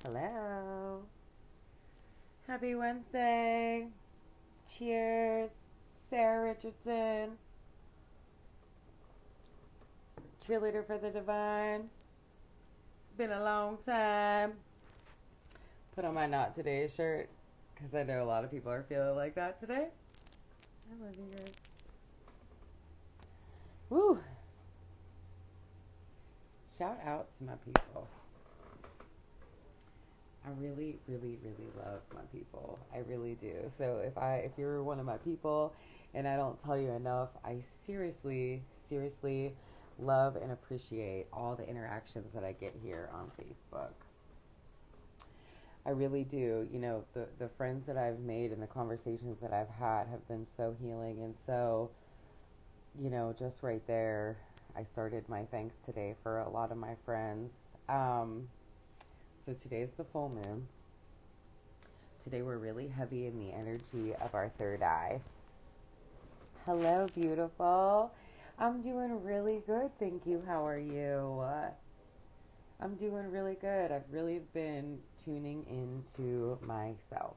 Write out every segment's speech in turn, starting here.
Hello. Happy Wednesday. Cheers. Sarah Richardson. Cheerleader for the divine. It's been a long time. Put on my Not Today shirt because I know a lot of people are feeling like that today. I love you guys. Woo. Shout out to my people. I really, really, really love my people. I really do. So if you're one of my people and I don't tell you enough, I seriously, seriously love and appreciate all the interactions that I get here on Facebook. I really do. You know, the friends that I've made and the conversations that I've had have been so healing. And so, you know, just right there, I started my thanks today for a lot of my friends. So today's the full moon. Today we're really heavy in the energy of our third eye. Hello, beautiful. I'm doing really good, thank you. How are you? I'm doing really good. I've really been tuning into myself.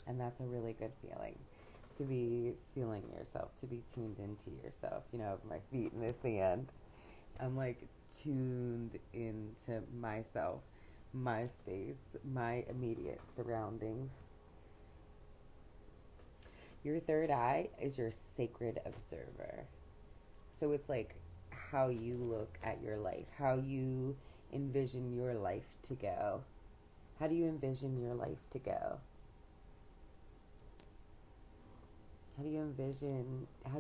And that's a really good feeling. To be feeling yourself, to be tuned into yourself. You know, my feet in the sand. I'm like tuned into myself, my space, my immediate surroundings. Your third eye is your sacred observer. So it's like how you look at your life, how you envision your life to go. How do you envision your life to go? How do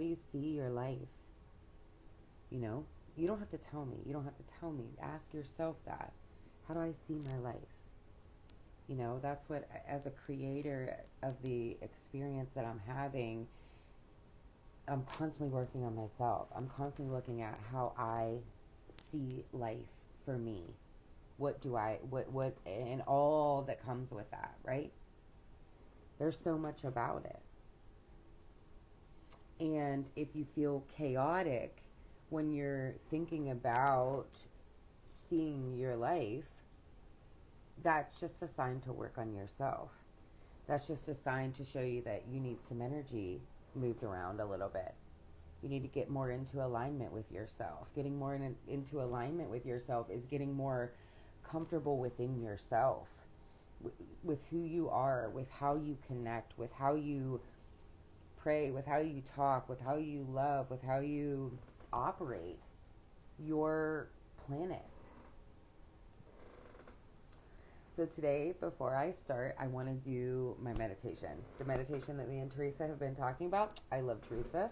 you see your life? You know? You don't have to tell me. You don't have to tell me. Ask yourself that. How do I see my life? You know, that's what, as a creator of the experience that I'm having, I'm constantly working on myself. I'm constantly looking at how I see life for me. What, and all that comes with that, right? There's so much about it. And if you feel chaotic when you're thinking about seeing your life, that's just a sign to work on yourself. That's just a sign to show you that you need some energy moved around a little bit. You need to get more into alignment with yourself. Getting more into alignment with yourself is getting more comfortable within yourself, with who you are, with how you connect, with how you pray, with how you talk, with how you love, with how you operate your planet. So today, before I start, I want to do my meditation. The meditation that me and Teresa have been talking about. I love Teresa.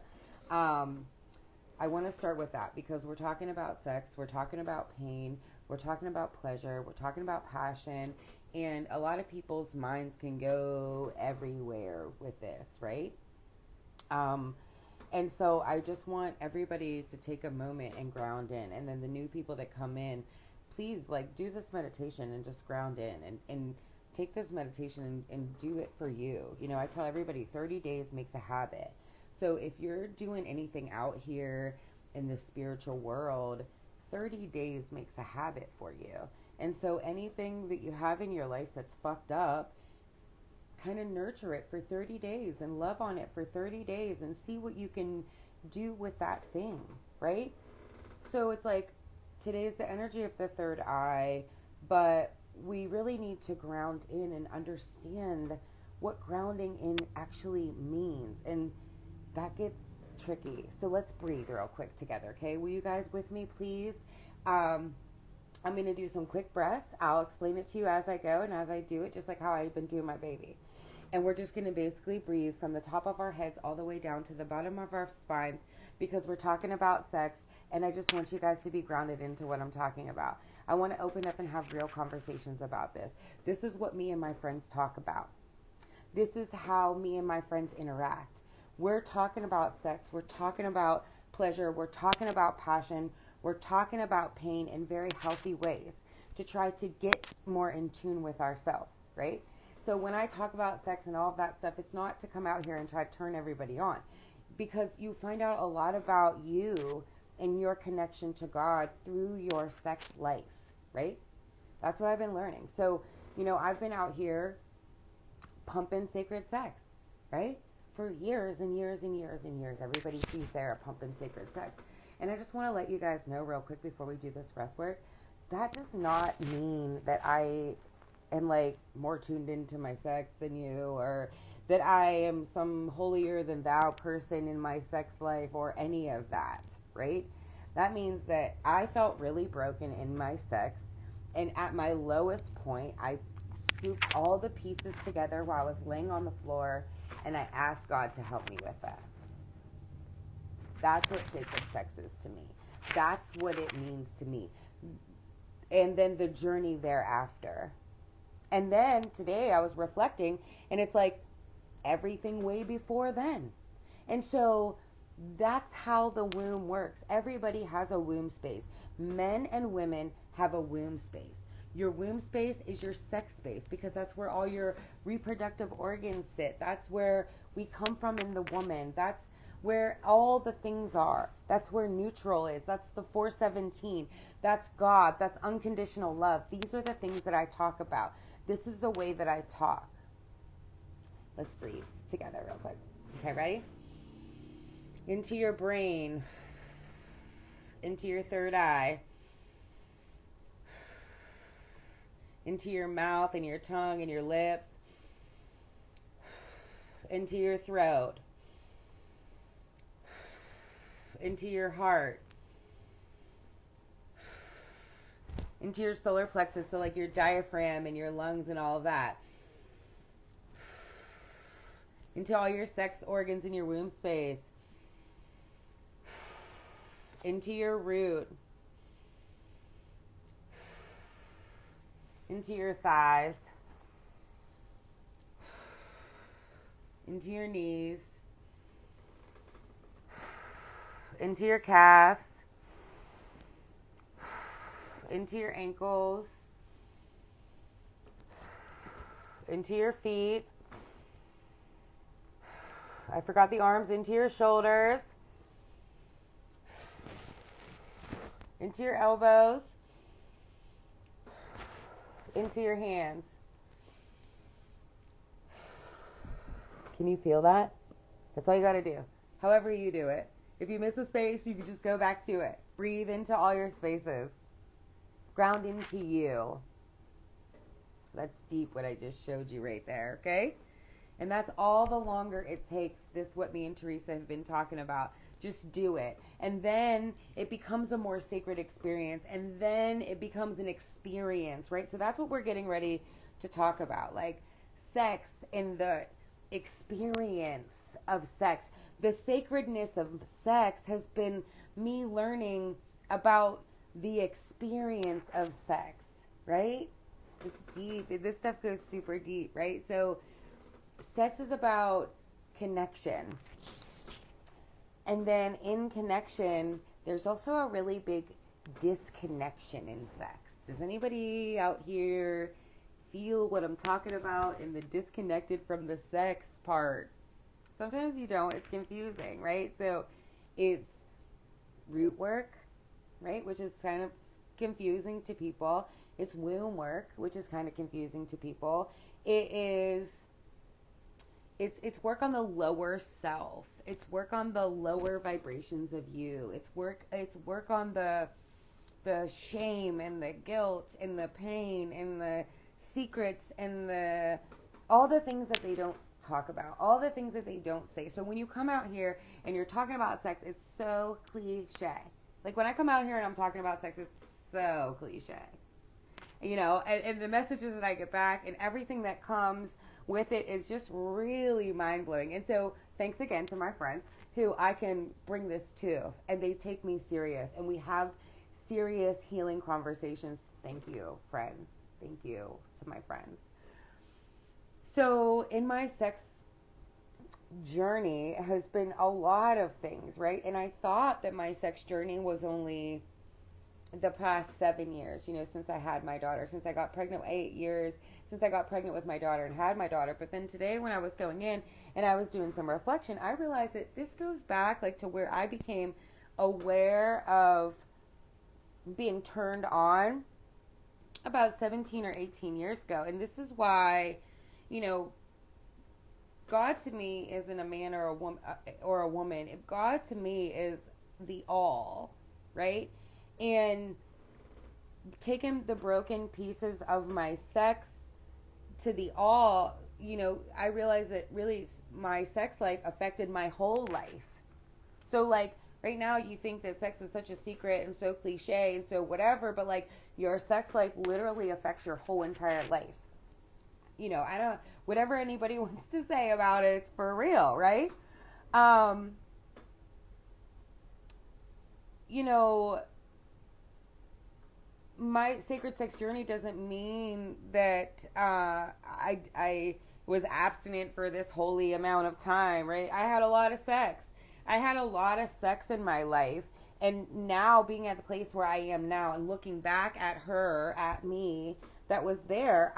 I want to start with that because we're talking about sex, we're talking about pain, we're talking about pleasure, we're talking about passion, and a lot of people's minds can go everywhere with this, right? And so I just want everybody to take a moment and ground in. And then the new people that come in, please, like, do this meditation and just ground in and take this meditation and do it for you. You know, I tell everybody 30 days makes a habit. So if you're doing anything out here in the spiritual world, 30 days makes a habit for you. And so anything that you have in your life that's fucked up, kind of nurture it for 30 days and love on it for 30 days and see what you can do with that thing, right? So it's like, today is the energy of the third eye, but we really need to ground in and understand what grounding in actually means. And that gets tricky. So let's breathe real quick together, okay? Will you guys with me, please? I'm going to do some quick breaths. I'll explain it to you as I go and as I do it, just like how I've been doing my baby. And we're just going to basically breathe from the top of our heads all the way down to the bottom of our spines because we're talking about sex. And I just want you guys to be grounded into what I'm talking about. I want to open up and have real conversations about this. This is what me and my friends talk about. This is how me and my friends interact. We're talking about sex. We're talking about pleasure. We're talking about passion. We're talking about pain in very healthy ways to try to get more in tune with ourselves, right? So when I talk about sex and all of that stuff, it's not to come out here and try to turn everybody on, because you find out a lot about you and your connection to God through your sex life, right? That's what I've been learning. So, I've been out here pumping sacred sex, right? For years and years and years and years. Everybody sees Sarah pumping sacred sex. And I just want to let you guys know real quick before we do this breath work, that does not mean that I am like more tuned into my sex than you, or that I am some holier than thou person in my sex life, or any of that, right? That means that I felt really broken in my sex, and at my lowest point, I scooped all the pieces together while I was laying on the floor, and I asked God to help me with that. That's what sacred sex is to me. That's what it means to me. And then the journey thereafter. And then today I was reflecting, and it's like everything way before then. And so that's how the womb works. Everybody has a womb space. Men and women have a womb space. Your womb space is your sex space, because that's where all your reproductive organs sit. That's where we come from in the woman. That's where all the things are. That's where neutral is. That's the 417. That's God. That's unconditional love. These are the things that I talk about. This is the way that I talk. Let's breathe together real quick. Okay, ready? Into your brain. Into your third eye. Into your mouth and your tongue and your lips. Into your throat. Into your heart. Into your solar plexus, so like your diaphragm and your lungs and all of that. Into all your sex organs in your womb space. Into your root. Into your thighs. Into your knees. Into your calves. Into your ankles. Into your feet. I forgot the arms. Into your shoulders. Into your elbows. Into your hands. Can you feel that? That's all you got to do. However you do it. If you miss a space, you can just go back to it. Breathe into all your spaces. Ground into you. That's deep what I just showed you right there, okay? And that's all the longer it takes. This is what me and Teresa have been talking about. Just do it. And then it becomes a more sacred experience. And then it becomes an experience, right? So that's what we're getting ready to talk about. Like sex and the experience of sex. The sacredness of sex has been me learning about the experience of sex, right? It's deep. This stuff goes super deep, right? So sex is about connection. And then in connection, there's also a really big disconnection in sex. Does anybody out here feel what I'm talking about in the disconnected from the sex part? Sometimes you don't. It's confusing, right? So it's root work, right, which is kind of confusing to people. It's womb work, which is kind of confusing to people. It's work on the lower self. It's work on the lower vibrations of you. It's work on the shame and the guilt and the pain and the secrets and all the things that they don't talk about, all the things that they don't say. So when you come out here and you're talking about sex, it's so cliche. Like when I come out here and I'm talking about sex, it's so cliche. And the messages that I get back and everything that comes with it is just really mind-blowing. And so thanks again to my friends who I can bring this to, and they take me serious, and we have serious healing conversations. Thank you, friends. Thank you to my friends. So in my sex journey has been a lot of things, right? And I thought that my sex journey was only the past 7 years, since I had my daughter, since I got pregnant, 8 years, since I got pregnant with my daughter and had my daughter. But then today when I was going in and I was doing some reflection, I realized that this goes back to where I became aware of being turned on about 17 or 18 years ago. And this is why, you know, God to me isn't a man or a woman. If God to me is the all, right? And taking the broken pieces of my sex to the all, you know, I realized that really my sex life affected my whole life. So like right now you think that sex is such a secret and so cliche and so whatever, but like your sex life literally affects your whole entire life. You know, I don't, whatever anybody wants to say about it, it's for real, right? You know, my sacred sex journey doesn't mean that I was abstinent for this holy amount of time, right? I had a lot of sex. I had a lot of sex in my life. And now being at the place where I am now and looking back at her, at me, that was there,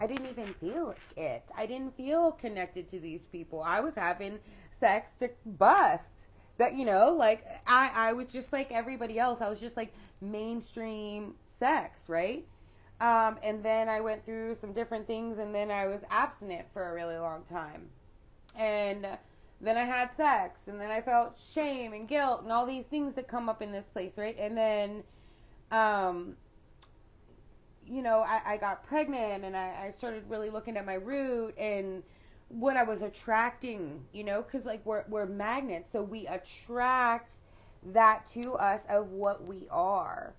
I didn't even feel it. I didn't feel connected to these people. I was having sex to bust. That, you know, like, I was just like everybody else. I was just like mainstream sex, right? And then I went through some different things, and then I was abstinent for a really long time. And then I had sex, and then I felt shame and guilt and all these things that come up in this place, right? And then, you know, I got pregnant, and I started really looking at my root and what I was attracting, you know, because like we're magnets, so we attract that to us of what we are.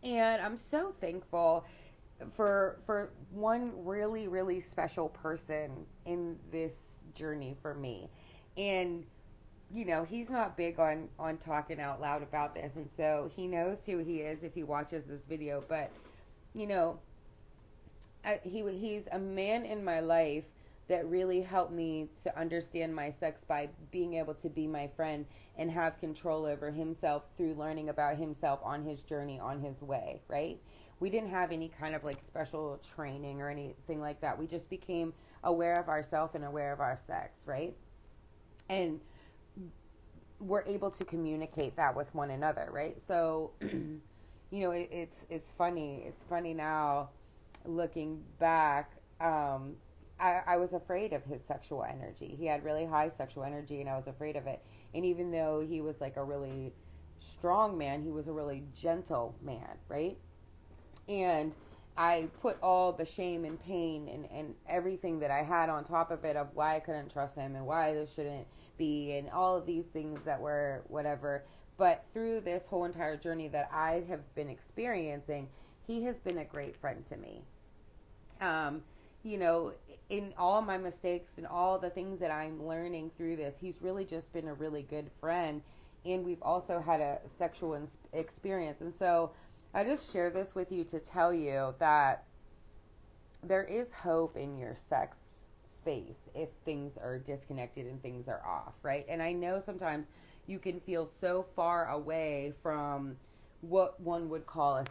And I'm so thankful for one really, really special person in this journey for me. And you know, he's not big on talking out loud about this, and so he knows who he is if he watches this video. But you know, he's a man in my life that really helped me to understand my sex by being able to be my friend and have control over himself through learning about himself on his journey, on his way, right? We didn't have any kind of like special training or anything like that. We just became aware of ourselves and aware of our sex, right? And we're able to communicate that with one another, right? So, you know, it's funny. It's funny now looking back. I was afraid of his sexual energy. He had really high sexual energy, and I was afraid of it. And even though he was like a really strong man, he was a really gentle man, right? And I put all the shame and pain and everything that I had on top of it of why I couldn't trust him and why this shouldn't be and all of these things that were whatever. But through this whole entire journey that I have been experiencing, he has been a great friend to me. You know, in all my mistakes and all the things that I'm learning through this, he's really just been a really good friend. And we've also had a sexual experience. And so I just share this with you to tell you that there is hope in your sex space if things are disconnected and things are off, right? And I know sometimes you can feel so far away from what one would call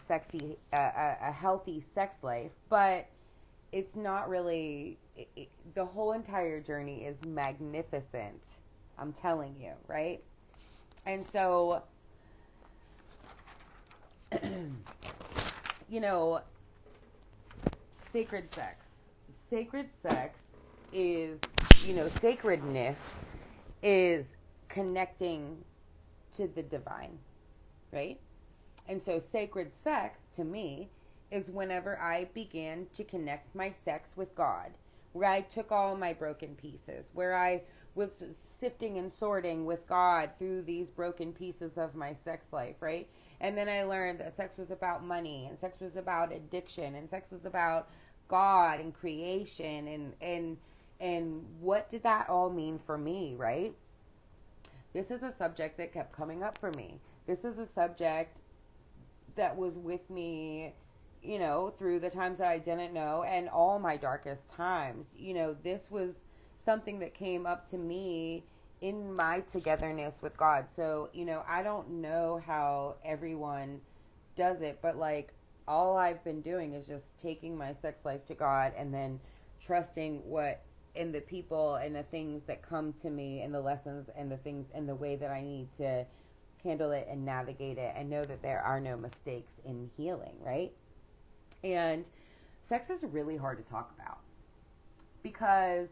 a healthy sex life, but it's not really, the whole entire journey is magnificent. I'm telling you, right? And so, you know, sacred sex. Sacred sex is, you know, sacredness is connecting to the divine, right? And so sacred sex to me is whenever I began to connect my sex with God, where I took all my broken pieces, where I was sifting and sorting with God through these broken pieces of my sex life, right? And then I learned that sex was about money, and sex was about addiction, and sex was about God and creation, and what did that all mean for me, right? This is a subject that kept coming up for me. This is a subject that was with me, you know, through the times that I didn't know and all my darkest times. You know, this was something that came up to me in my togetherness with God. So, you know, I don't know how everyone does it, but like all I've been doing is just taking my sex life to God and then trusting what and the people and the things that come to me and the lessons and the things and the way that I need to handle it and navigate it and know that there are no mistakes in healing, right? And sex is really hard to talk about because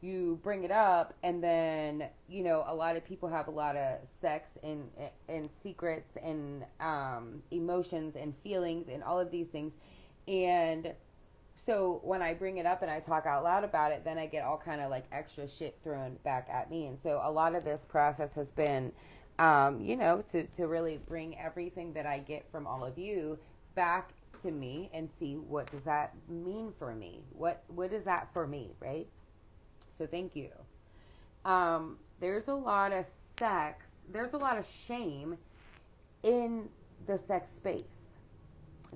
you bring it up and then, you know, a lot of people have a lot of sex and secrets and emotions and feelings and all of these things. And so when I bring it up and I talk out loud about it, then I get all kind of like extra shit thrown back at me. And so a lot of this process has been, you know, to really bring everything that I get from all of you back to me and see what does that mean for me? What is that for me, right? So thank you. There's a lot of sex. There's a lot of shame in the sex space.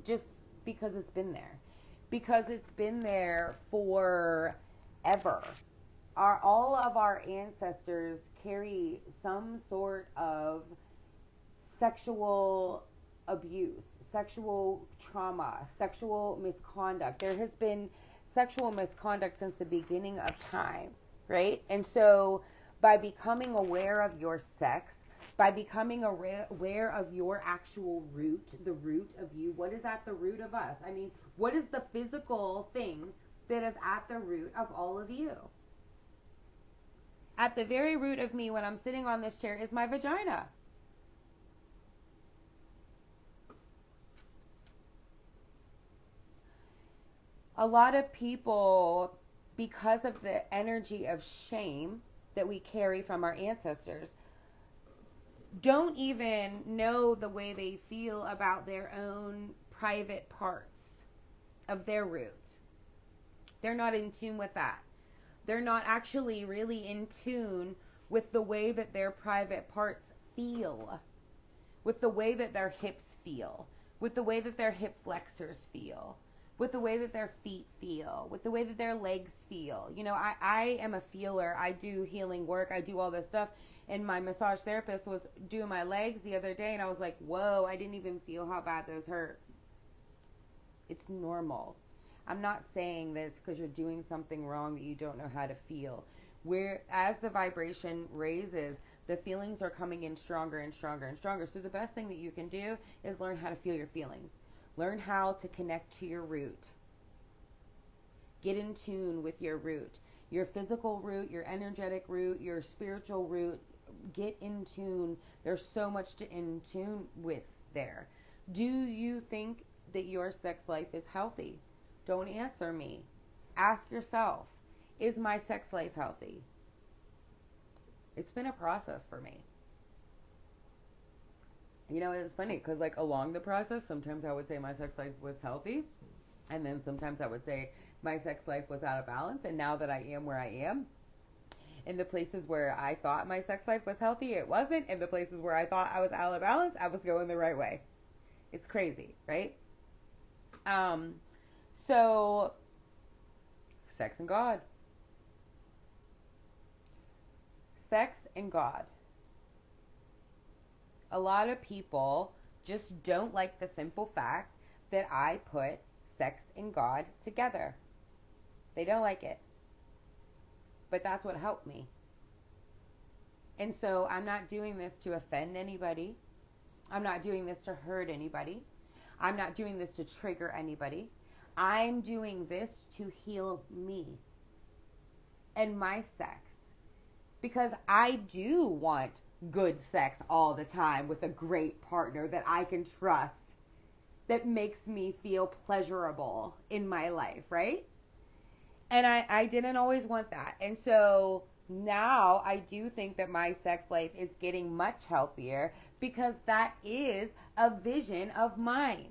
Just because it's been there. Because it's been there forever. All of our ancestors carry some sort of sexual abuse, sexual trauma, sexual misconduct. There has been sexual misconduct since the beginning of time, right? And so by becoming aware of your sex, by becoming aware of your actual root, the root of you, what is at the root of us? I mean, what is the physical thing that is at the root of all of you? At the very root of me when I'm sitting on this chair is my vagina. A lot of people, because of the energy of shame that we carry from our ancestors, don't even know the way they feel about their own private parts of their roots. They're not in tune with that. They're not actually really in tune with the way that their private parts feel, with the way that their hips feel, with the way that their hip flexors feel, with the way that their feet feel, with the way that their legs feel. You know, I am a feeler. I do healing work. I do all this stuff. And my massage therapist was doing my legs the other day, and I was like, whoa, I didn't even feel how bad those hurt. It's normal. I'm not saying that it's because you're doing something wrong that you don't know how to feel. As the vibration raises, the feelings are coming in stronger and stronger and stronger. So the best thing that you can do is learn how to feel your feelings. Learn how to connect to your root. Get in tune with your root. Your physical root, your energetic root, your spiritual root. Get in tune. There's so much to in tune with there. Do you think that your sex life is healthy? Don't answer me. Ask yourself, is my sex life healthy? It's been a process for me. You know, it's funny because like along the process, sometimes I would say my sex life was healthy. And then sometimes I would say my sex life was out of balance. And now that I am where I am, in the places where I thought my sex life was healthy, it wasn't. In the places where I thought I was out of balance, I was going the right way. It's crazy, right? So, sex and God. Sex and God. A lot of people just don't like the simple fact that I put sex and God together. They don't like it. But that's what helped me. And so I'm not doing this to offend anybody. I'm not doing this to hurt anybody. I'm not doing this to trigger anybody. I'm doing this to heal me and my sex. Because I do want good sex all the time with a great partner that I can trust, that makes me feel pleasurable in my life, right? And I didn't always want that. And so now I do think that my sex life is getting much healthier because that is a vision of mine.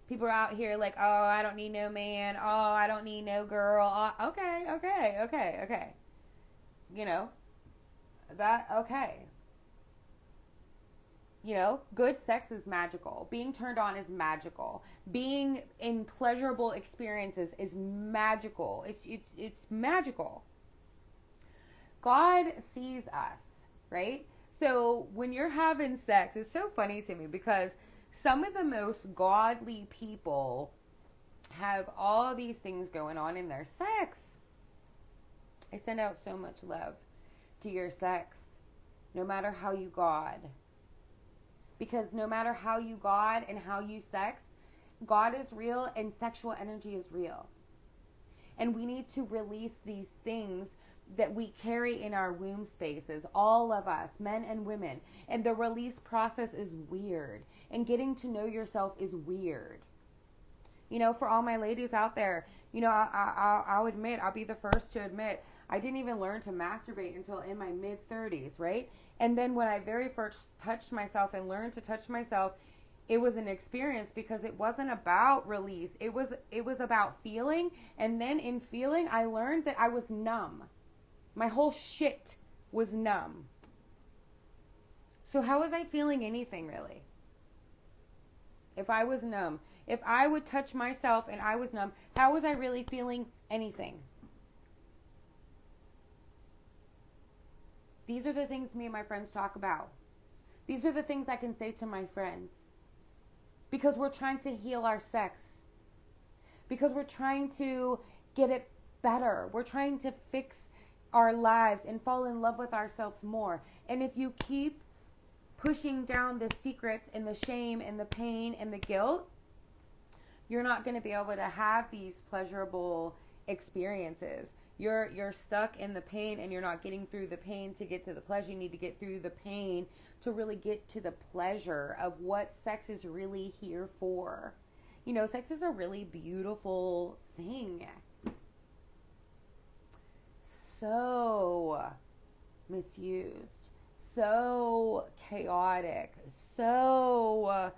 People are out here like, oh, I don't need no man. Oh, I don't need no girl. Oh, okay. You know, okay. You know, good sex is magical. Being turned on is magical. Being in pleasurable experiences is magical. It's magical. God sees us, right? So when you're having sex, it's so funny to me because some of the most godly people have all these things going on in their sex. I send out so much love to your sex. no matter how you God. Because no matter how you God and how you sex, God is real and sexual energy is real. And we need to release these things that we carry in our womb spaces, all of us, men and women. And the release process is weird. And getting to know yourself is weird. You know, for all my ladies out there, you know, I'll admit, I'll be the first to admit, I didn't even learn to masturbate until in my mid-30s, right? And then when I very first touched myself and learned to touch myself, it was an experience because it wasn't about release. It was about feeling. And then in feeling, I learned that I was numb. My whole shit was numb. So how was I feeling anything really? If I was numb, if I would touch myself and I was numb, how was I really feeling anything? These are the things me and my friends talk about. These are the things I can say to my friends. Because we're trying to heal our sex. Because we're trying to get it better. We're trying to fix our lives and fall in love with ourselves more. And if you keep pushing down the secrets and the shame and the pain and the guilt, you're not going to be able to have these pleasurable experiences. You're stuck in the pain and you're not getting through the pain to get to the pleasure. You need to get through the pain to really get to the pleasure of what sex is really here for. You know, sex is a really beautiful thing. So misused, so chaotic, so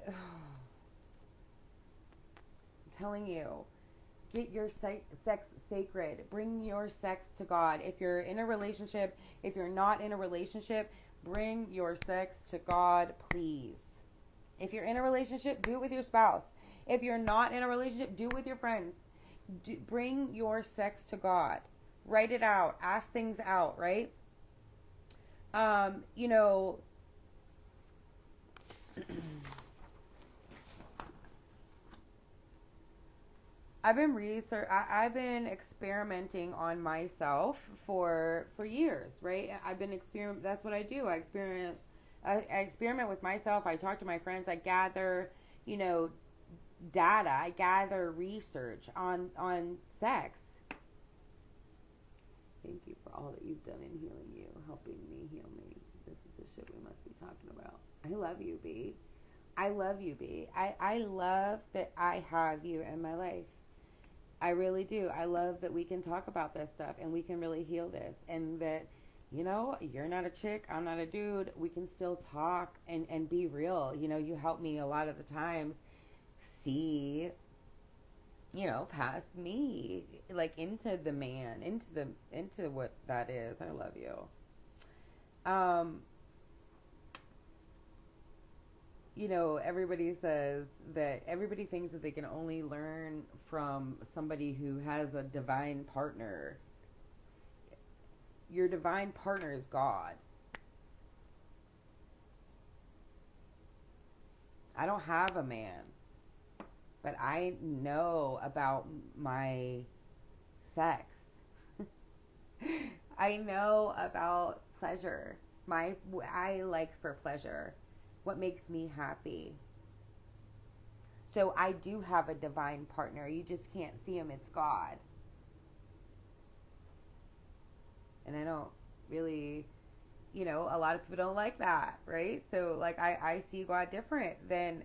I'm telling you, get your sex sacred. Bring your sex to God. If you're in a relationship, if you're not in a relationship, bring your sex to God, please. If you're in a relationship, do it with your spouse. If you're not in a relationship, do it with your friends. Bring your sex to God. Write it out. Ask things out, right? You know, I've been experimenting on myself for years, right? That's what I do. I experiment with myself. I talk to my friends. I gather, you know, data. I gather research on sex. Thank you for all that you've done in healing you, helping me heal me. This is the shit we must be talking about. I love you, B. I love you, B. I love that I have you in my life. I really do. I love that we can talk about this stuff and we can really heal this, and that, you know, you're not a chick, I'm not a dude. We can still talk and be real. You know, you help me a lot of the times see, you know, past me, like into the man, into what that is. I love you. You know, everybody thinks that they can only learn from somebody who has a divine partner. Your divine partner is God. I don't have a man, but I know about my sex. I know about pleasure. I like for pleasure. What makes me happy. So I do have a divine partner. You just can't see him. It's God. And I don't really, you know, a lot of people don't like that, right? So like I see God different than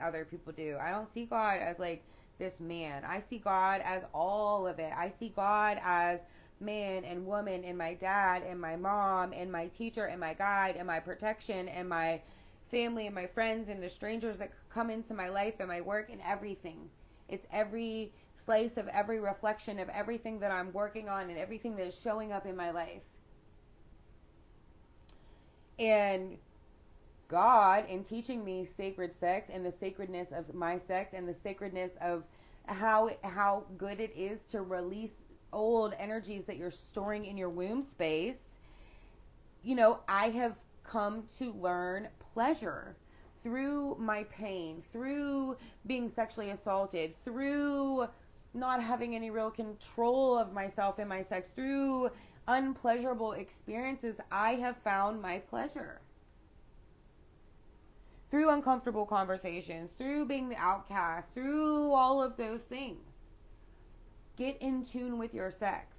other people do. I don't see God as like this man. I see God as all of it. I see God as man and woman and my dad and my mom and my teacher and my guide and my protection and my family and my friends and the strangers that come into my life and my work and everything. It's every slice of every reflection of everything that I'm working on and everything that is showing up in my life. And God, in teaching me sacred sex and the sacredness of my sex and the sacredness of how good it is to release old energies that you're storing in your womb space, you know, I have come to learn pleasure through my pain, through being sexually assaulted, through not having any real control of myself and my sex, through unpleasurable experiences, I have found my pleasure. Through uncomfortable conversations, through being the outcast, through all of those things. Get in tune with your sex.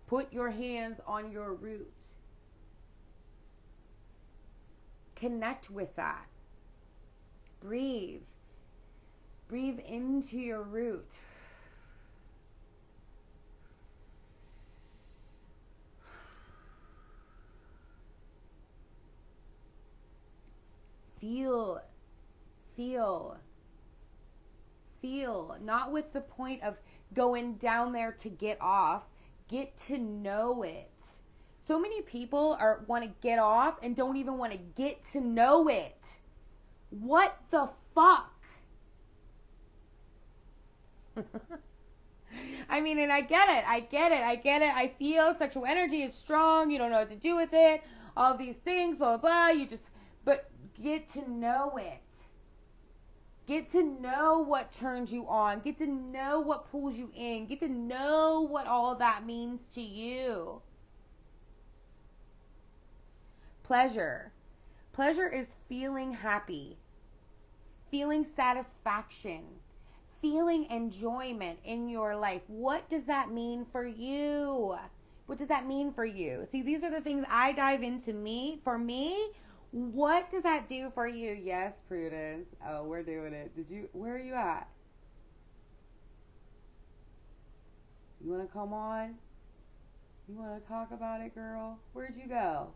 Put your hands on your root. Connect with that. Breathe. Breathe into your root. Feel. Not with the point of going down there to get off. Get to know it. So many people want to get off and don't even want to get to know it. What the fuck? I mean, and I get it. I feel sexual energy is strong. You don't know what to do with it. All these things, blah, blah, blah. But get to know it. Get to know what turns you on. Get to know what pulls you in. Get to know what all that means to you. Pleasure. Pleasure is feeling happy, feeling satisfaction, feeling enjoyment in your life. What does that mean for you? What does that mean for you? See, these are the things I dive into for me. What does that do for you? Yes, Prudence. Oh, we're doing it. Where are you at? You want to come on? You want to talk about it, girl? Where'd you go?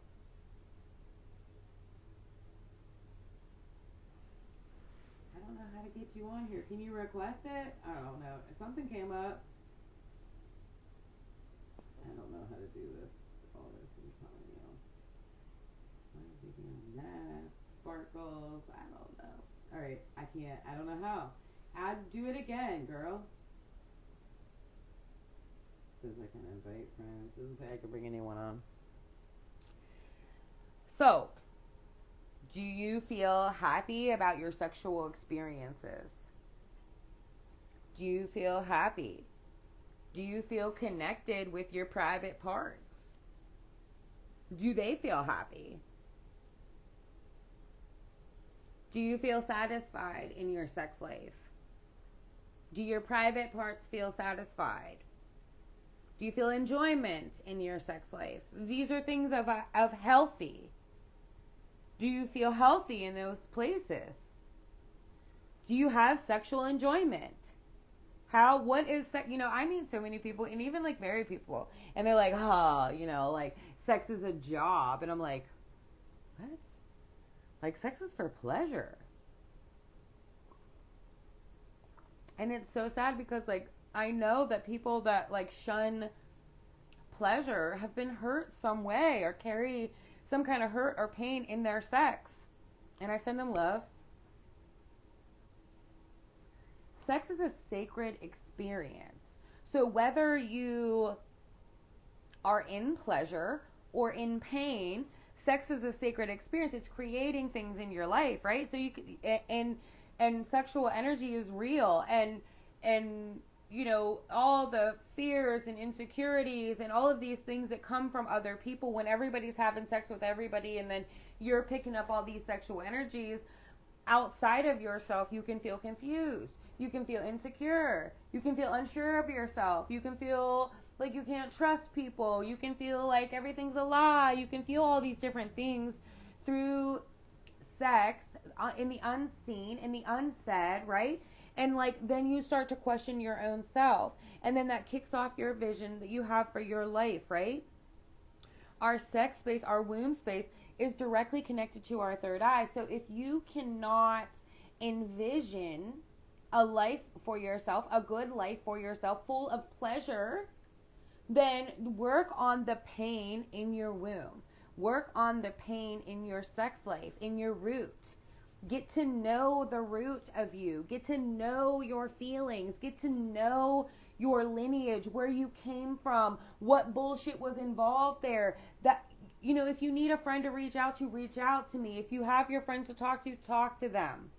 I don't know how to get you on here. Can you request it? I don't know. Something came up. I don't know how to do this. All this I'm telling you. Sparkles. I don't know. All right. I can't. I don't know how. Do it again, girl. Says I can invite friends. Doesn't say I can bring anyone on. So, do you feel happy about your sexual experiences? Do you feel happy? Do you feel connected with your private parts? Do they feel happy? Do you feel satisfied in your sex life? Do your private parts feel satisfied? Do you feel enjoyment in your sex life? These are things of healthy. Do you feel healthy in those places? Do you have sexual enjoyment? What is sex? I meet so many people, and even like married people, and they're like, like sex is a job. And I'm like, what? Like, sex is for pleasure. And it's so sad because, like, I know that people that, like, shun pleasure have been hurt some way or carry some kind of hurt or pain in their sex. And I send them love. Sex is a sacred experience. So whether you are in pleasure or in pain, sex is a sacred experience. It's creating things in your life, right? So and sexual energy is real, and all the fears and insecurities and all of these things that come from other people when everybody's having sex with everybody, and then you're picking up all these sexual energies outside of yourself. You can feel confused. You can feel insecure. You can feel unsure of yourself. You can feel like you can't trust people. You can feel like everything's a lie. You can feel all these different things through sex, in the unseen, in the unsaid, right? And like then you start to question your own self. And then that kicks off your vision that you have for your life, right? Our sex space, our womb space is directly connected to our third eye. So if you cannot envision a life for yourself, a good life for yourself, full of pleasure, then work on the pain in your womb. Work on the pain in your sex life, in your root. Get to know the root of you. Get to know your feelings. Get to know your lineage, where you came from, what bullshit was involved there. That, if you need a friend to reach out to me. If you have your friends to talk to them.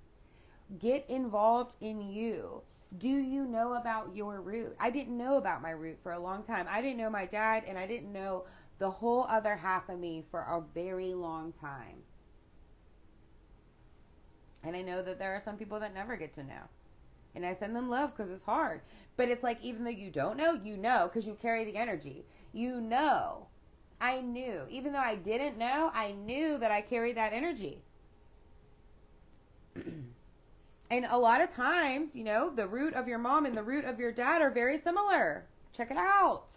Get involved in you. Do you know about your root? I didn't know about my root for a long time. I didn't know my dad, and I didn't know the whole other half of me for a very long time. And I know that there are some people that never get to know. And I send them love because it's hard. But it's like, even though you don't know, you know, because you carry the energy. You know. I knew. Even though I didn't know, I knew that I carried that energy. And a lot of times, you know, the root of your mom and the root of your dad are very similar. Check it out.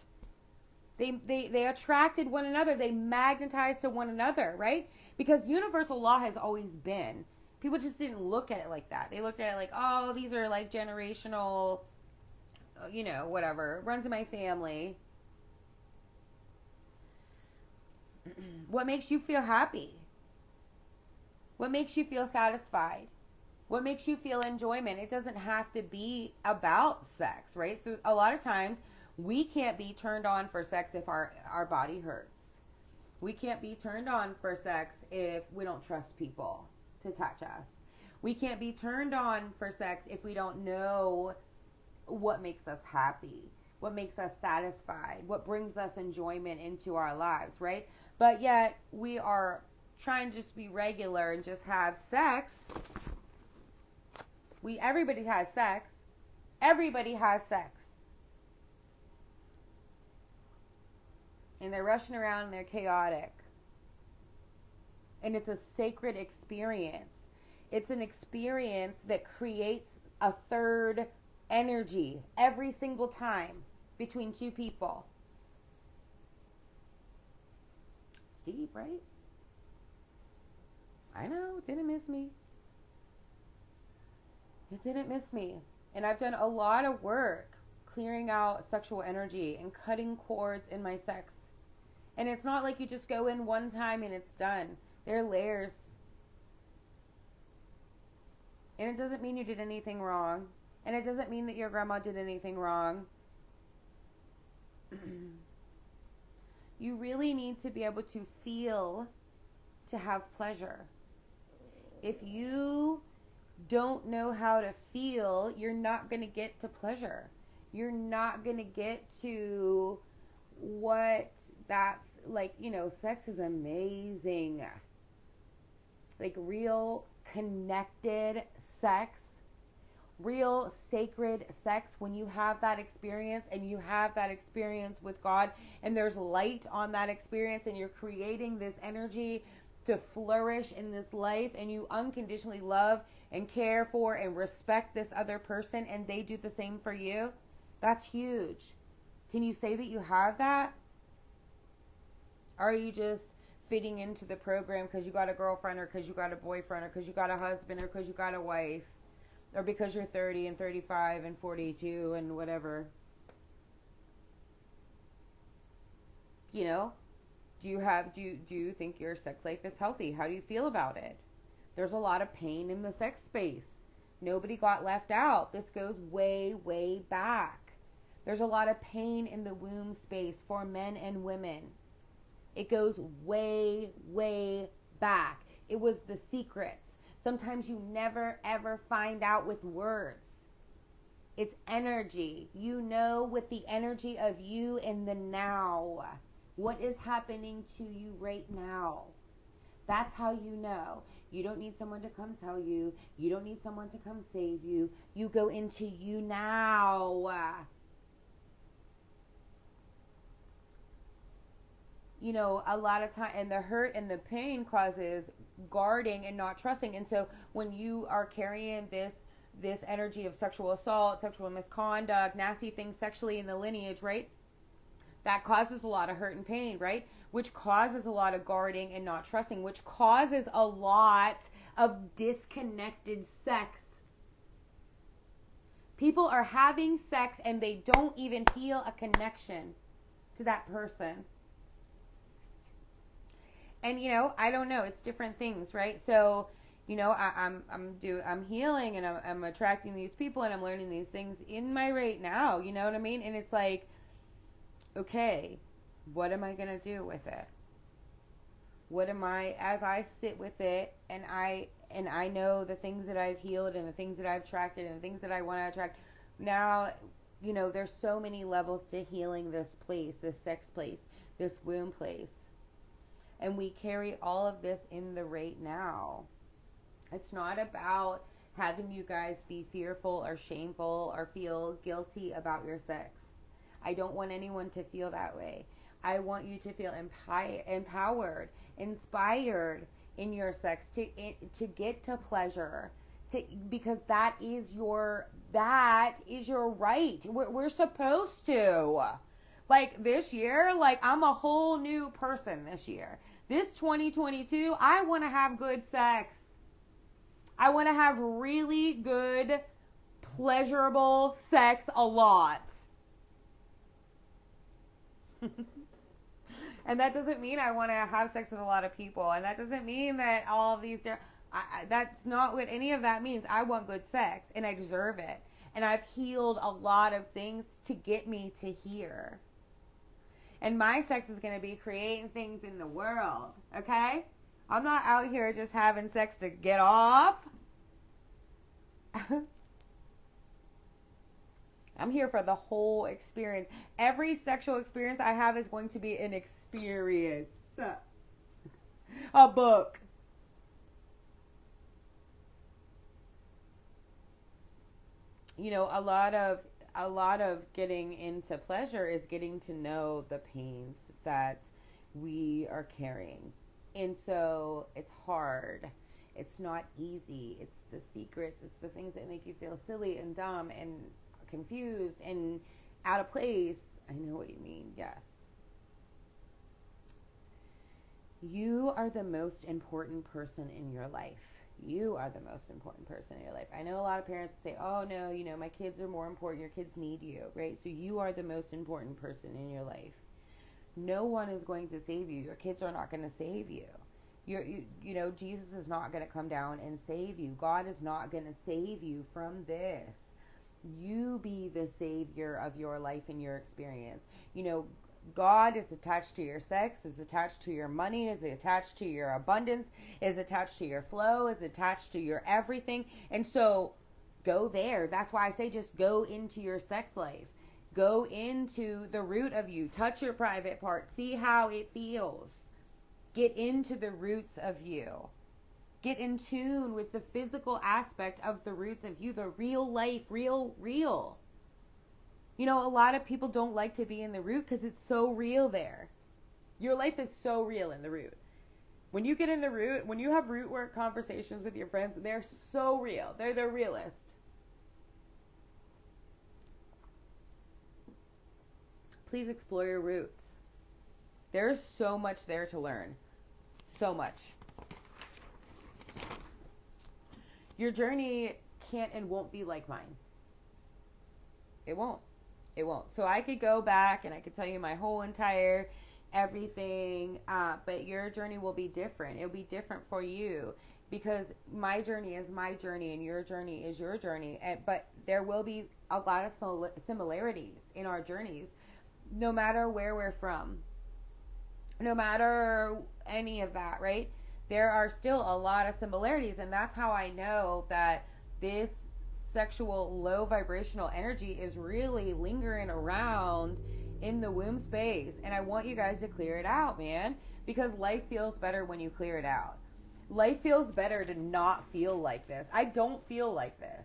They attracted one another. They magnetized to one another, right? Because universal law has always been. People just didn't look at it like that. They looked at it like, oh, these are like generational, you know, whatever. Runs in my family. What makes you feel happy? What makes you feel satisfied? What makes you feel enjoyment? It doesn't have to be about sex, right? So a lot of times we can't be turned on for sex if our body hurts. We can't be turned on for sex if we don't trust people to touch us. We can't be turned on for sex if we don't know what makes us happy, what makes us satisfied, what brings us enjoyment into our lives, right? But yet we are trying to just be regular and just have sex. Everybody has sex. Everybody has sex. And they're rushing around and they're chaotic. And it's a sacred experience. It's an experience that creates a third energy every single time between two people. It's deep, right? I know, didn't miss me. It didn't miss me. And I've done a lot of work clearing out sexual energy and cutting cords in my sex. And it's not like you just go in one time and it's done. There are layers. And it doesn't mean you did anything wrong. And it doesn't mean that your grandma did anything wrong. You really need to be able to feel to have pleasure. If you don't know how to feel, you're not going to get to pleasure. You're not going to get to what that, like, you know, sex is amazing. Like real connected sex, real sacred sex, when you have that experience and you have that experience with God and there's light on that experience and you're creating this energy to flourish in this life and you unconditionally love and care for and respect this other person and they do the same for you, that's huge. Can you say that you have that? Or are you just fitting into the program because you got a girlfriend or because you got a boyfriend or because you got a husband or because you got a wife or because you're 30 and 35 and 42 and whatever? You know? Do you think your sex life is healthy? How do you feel about it? There's a lot of pain in the sex space. Nobody got left out. This goes way, way back. There's a lot of pain in the womb space for men and women. It goes way, way back. It was the secrets. Sometimes you never, ever find out with words. It's energy. You know, with the energy of you in the now. What is happening to you right now? That's how you know. You don't need someone to come tell you. You don't need someone to come save you. You go into you now. You know, a lot of time, and the hurt and the pain causes guarding and not trusting. And so when you are carrying this energy of sexual assault, sexual misconduct, nasty things sexually in the lineage, right? That causes a lot of hurt and pain, right? Which causes a lot of guarding and not trusting, which causes a lot of disconnected sex. People are having sex and they don't even feel a connection to that person. And, you know, I don't know. It's different things, right? So, you know, I'm healing and I'm attracting these people and I'm learning these things in my right now. You know what I mean? And it's like, okay, what am I going to do with it? What am I, as I sit with it and I know the things that I've healed and the things that I've attracted and the things that I want to attract, Now, there's so many levels to healing this place, this sex place, this womb place. And we carry all of this in the right now. It's not about having you guys be fearful or shameful or feel guilty about your sex. I don't want anyone to feel that way. I want you to feel empowered, inspired in your sex, to get to pleasure, because that is your right. We're supposed to. Like this year, I'm a whole new person this year. This 2022, I want to have good sex. I want to have really good, pleasurable sex a lot. And that doesn't mean I want to have sex with a lot of people. And that doesn't mean that all of these... that's not what any of that means. I want good sex, and I deserve it. And I've healed a lot of things to get me to here. And my sex is going to be creating things in the world, okay? I'm not out here just having sex to get off. I'm here for the whole experience. Every sexual experience I have is going to be an experience. A book. A lot of getting into pleasure is getting to know the pains that we are carrying. And so it's hard. It's not easy. It's the secrets. It's the things that make you feel silly and dumb and confused and out of place. I know what you mean. Yes. You are the most important person in your life. You are the most important person in your life. I know a lot of parents say, oh no, my kids are more important. Your kids need you, right? So you are the most important person in your life. No one is going to save you. Your kids are not going to save you. Jesus is not going to come down and save you. God is not going to save you from this. You be the savior of your life and your experience. God is attached to your sex, is attached to your money, is attached to your abundance, is attached to your flow, is attached to your everything. And so go there. That's why I say just go into your sex life. Go into the root of you. Touch your private part. See how it feels. Get into the roots of you. Get in tune with the physical aspect of the roots of you. The real life, real. A lot of people don't like to be in the root because it's so real there. Your life is so real in the root. When you get in the root, when you have root work conversations with your friends, they're so real. They're the realest. Please explore your roots. There's so much there to learn. So much. Your journey can't and won't be like mine. It won't. So I could go back and I could tell you my whole entire everything, but your journey will be different. It'll be different for you because my journey is my journey and your journey is your journey. But there will be a lot of similarities in our journeys, no matter where we're from, no matter any of that, right? There are still a lot of similarities, and that's how I know that this sexual low vibrational energy is really lingering around in the womb space. And I want you guys to clear it out, man, because life feels better when you clear it out. Life feels better to not feel like this. I don't feel like this.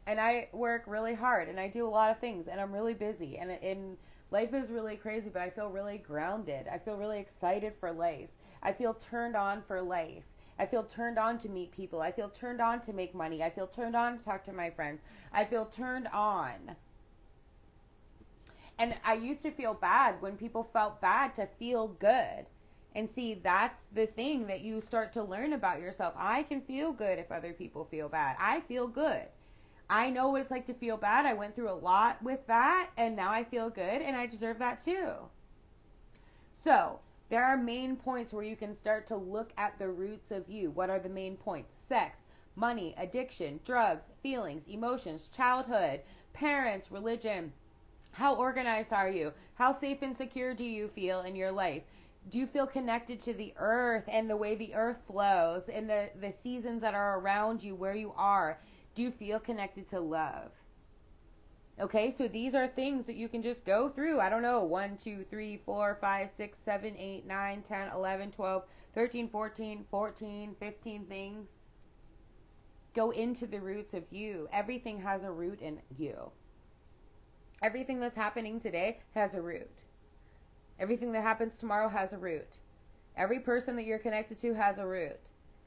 And I work really hard and I do a lot of things and I'm really busy and life is really crazy, but I feel really grounded. I feel really excited for life. I feel turned on for life. I feel turned on to meet people. I feel turned on to make money. I feel turned on to talk to my friends. I feel turned on. And I used to feel bad when people felt bad to feel good. And see, that's the thing that you start to learn about yourself. I can feel good if other people feel bad. I feel good. I know what it's like to feel bad. I went through a lot with that, and now I feel good, and I deserve that too. So, there are main points where you can start to look at the roots of you. What are the main points? Sex, money, addiction, drugs, feelings, emotions, childhood, parents, religion. How organized are you? How safe and secure do you feel in your life? Do you feel connected to the earth and the way the earth flows and the seasons that are around you, where you are? Do you feel connected to love? Okay, so these are things that you can just go through. I don't know, 1, 2, 3, 4, 5, 6, 7, 8, 9, 10, 11, 12, 13, 14, 14, 15 things. Go into the roots of you. Everything has a root in you. Everything that's happening today has a root. Everything that happens tomorrow has a root. Every person that you're connected to has a root.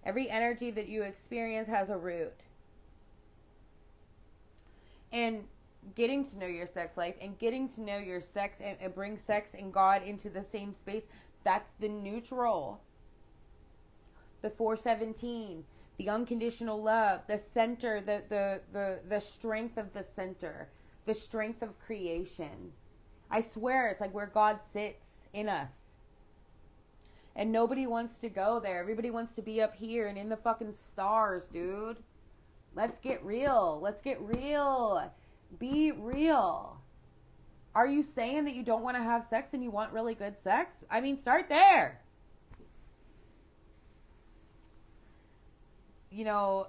Every energy that you experience has a root. And getting to know your sex life and getting to know your sex and bring sex and God into the same space, that's the neutral. The 417, the unconditional love, the center, the strength of the center, the strength of creation. I swear it's like where God sits in us. And nobody wants to go there. Everybody wants to be up here and in the fucking stars, dude. Let's get real. Let's get real. Be real. Are you saying that you don't want to have sex and you want really good sex? I mean, start there. You know,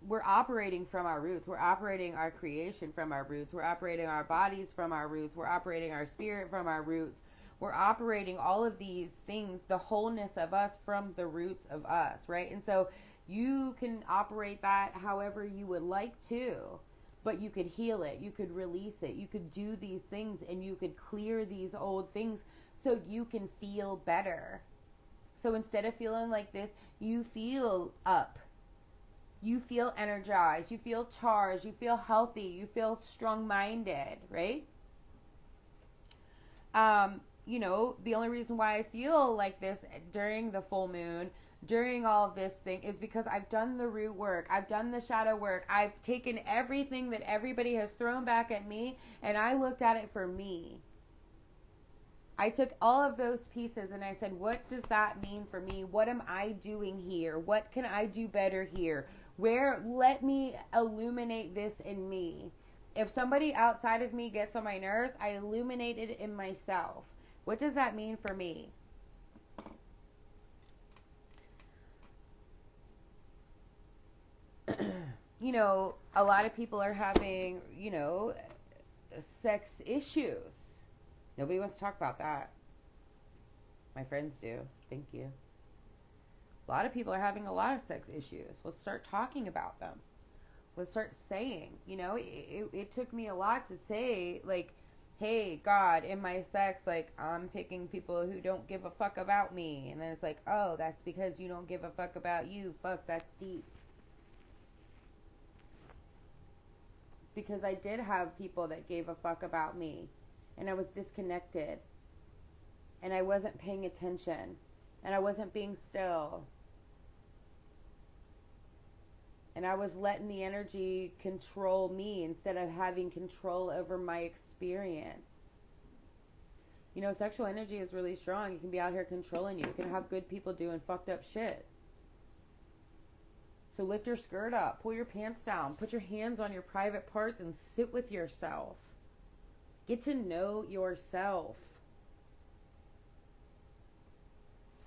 we're operating from our roots. We're operating our creation from our roots. We're operating our bodies from our roots. We're operating our spirit from our roots. We're operating all of these things, the wholeness of us, from the roots of us, right? And so you can operate that however you would like to, but you could heal it. You could release it. You could do these things and you could clear these old things so you can feel better. So instead of feeling like this, you feel up. You feel energized. You feel charged. You feel healthy. You feel strong-minded, right? You know, the only reason why I feel like this during the full moon, during all of this thing, is because I've done the root work. I've done the shadow work. I've taken everything that everybody has thrown back at me, and I looked at it for me. I took all of those pieces and I said, what does that mean for me? What am I doing here? What can I do better here? Let me illuminate this in me. If somebody outside of me gets on my nerves, I illuminate it in myself. What does that mean for me? You know, a lot of people are having, you know, sex issues. Nobody wants to talk about that. My friends do. Thank you. A lot of people are having a lot of sex issues. Let's start talking about them. Let's start saying, you know, it took me a lot to say, like, hey, God, in my sex, like, I'm picking people who don't give a fuck about me. And then it's like, oh, that's because you don't give a fuck about you. Fuck, that's deep. Because I did have people that gave a fuck about me. And I was disconnected. And I wasn't paying attention. And I wasn't being still. And I was letting the energy control me instead of having control over my experience. You know, sexual energy is really strong. It can be out here controlling you. It can have good people doing fucked up shit. So lift your skirt up. Pull your pants down. Put your hands on your private parts and sit with yourself. Get to know yourself.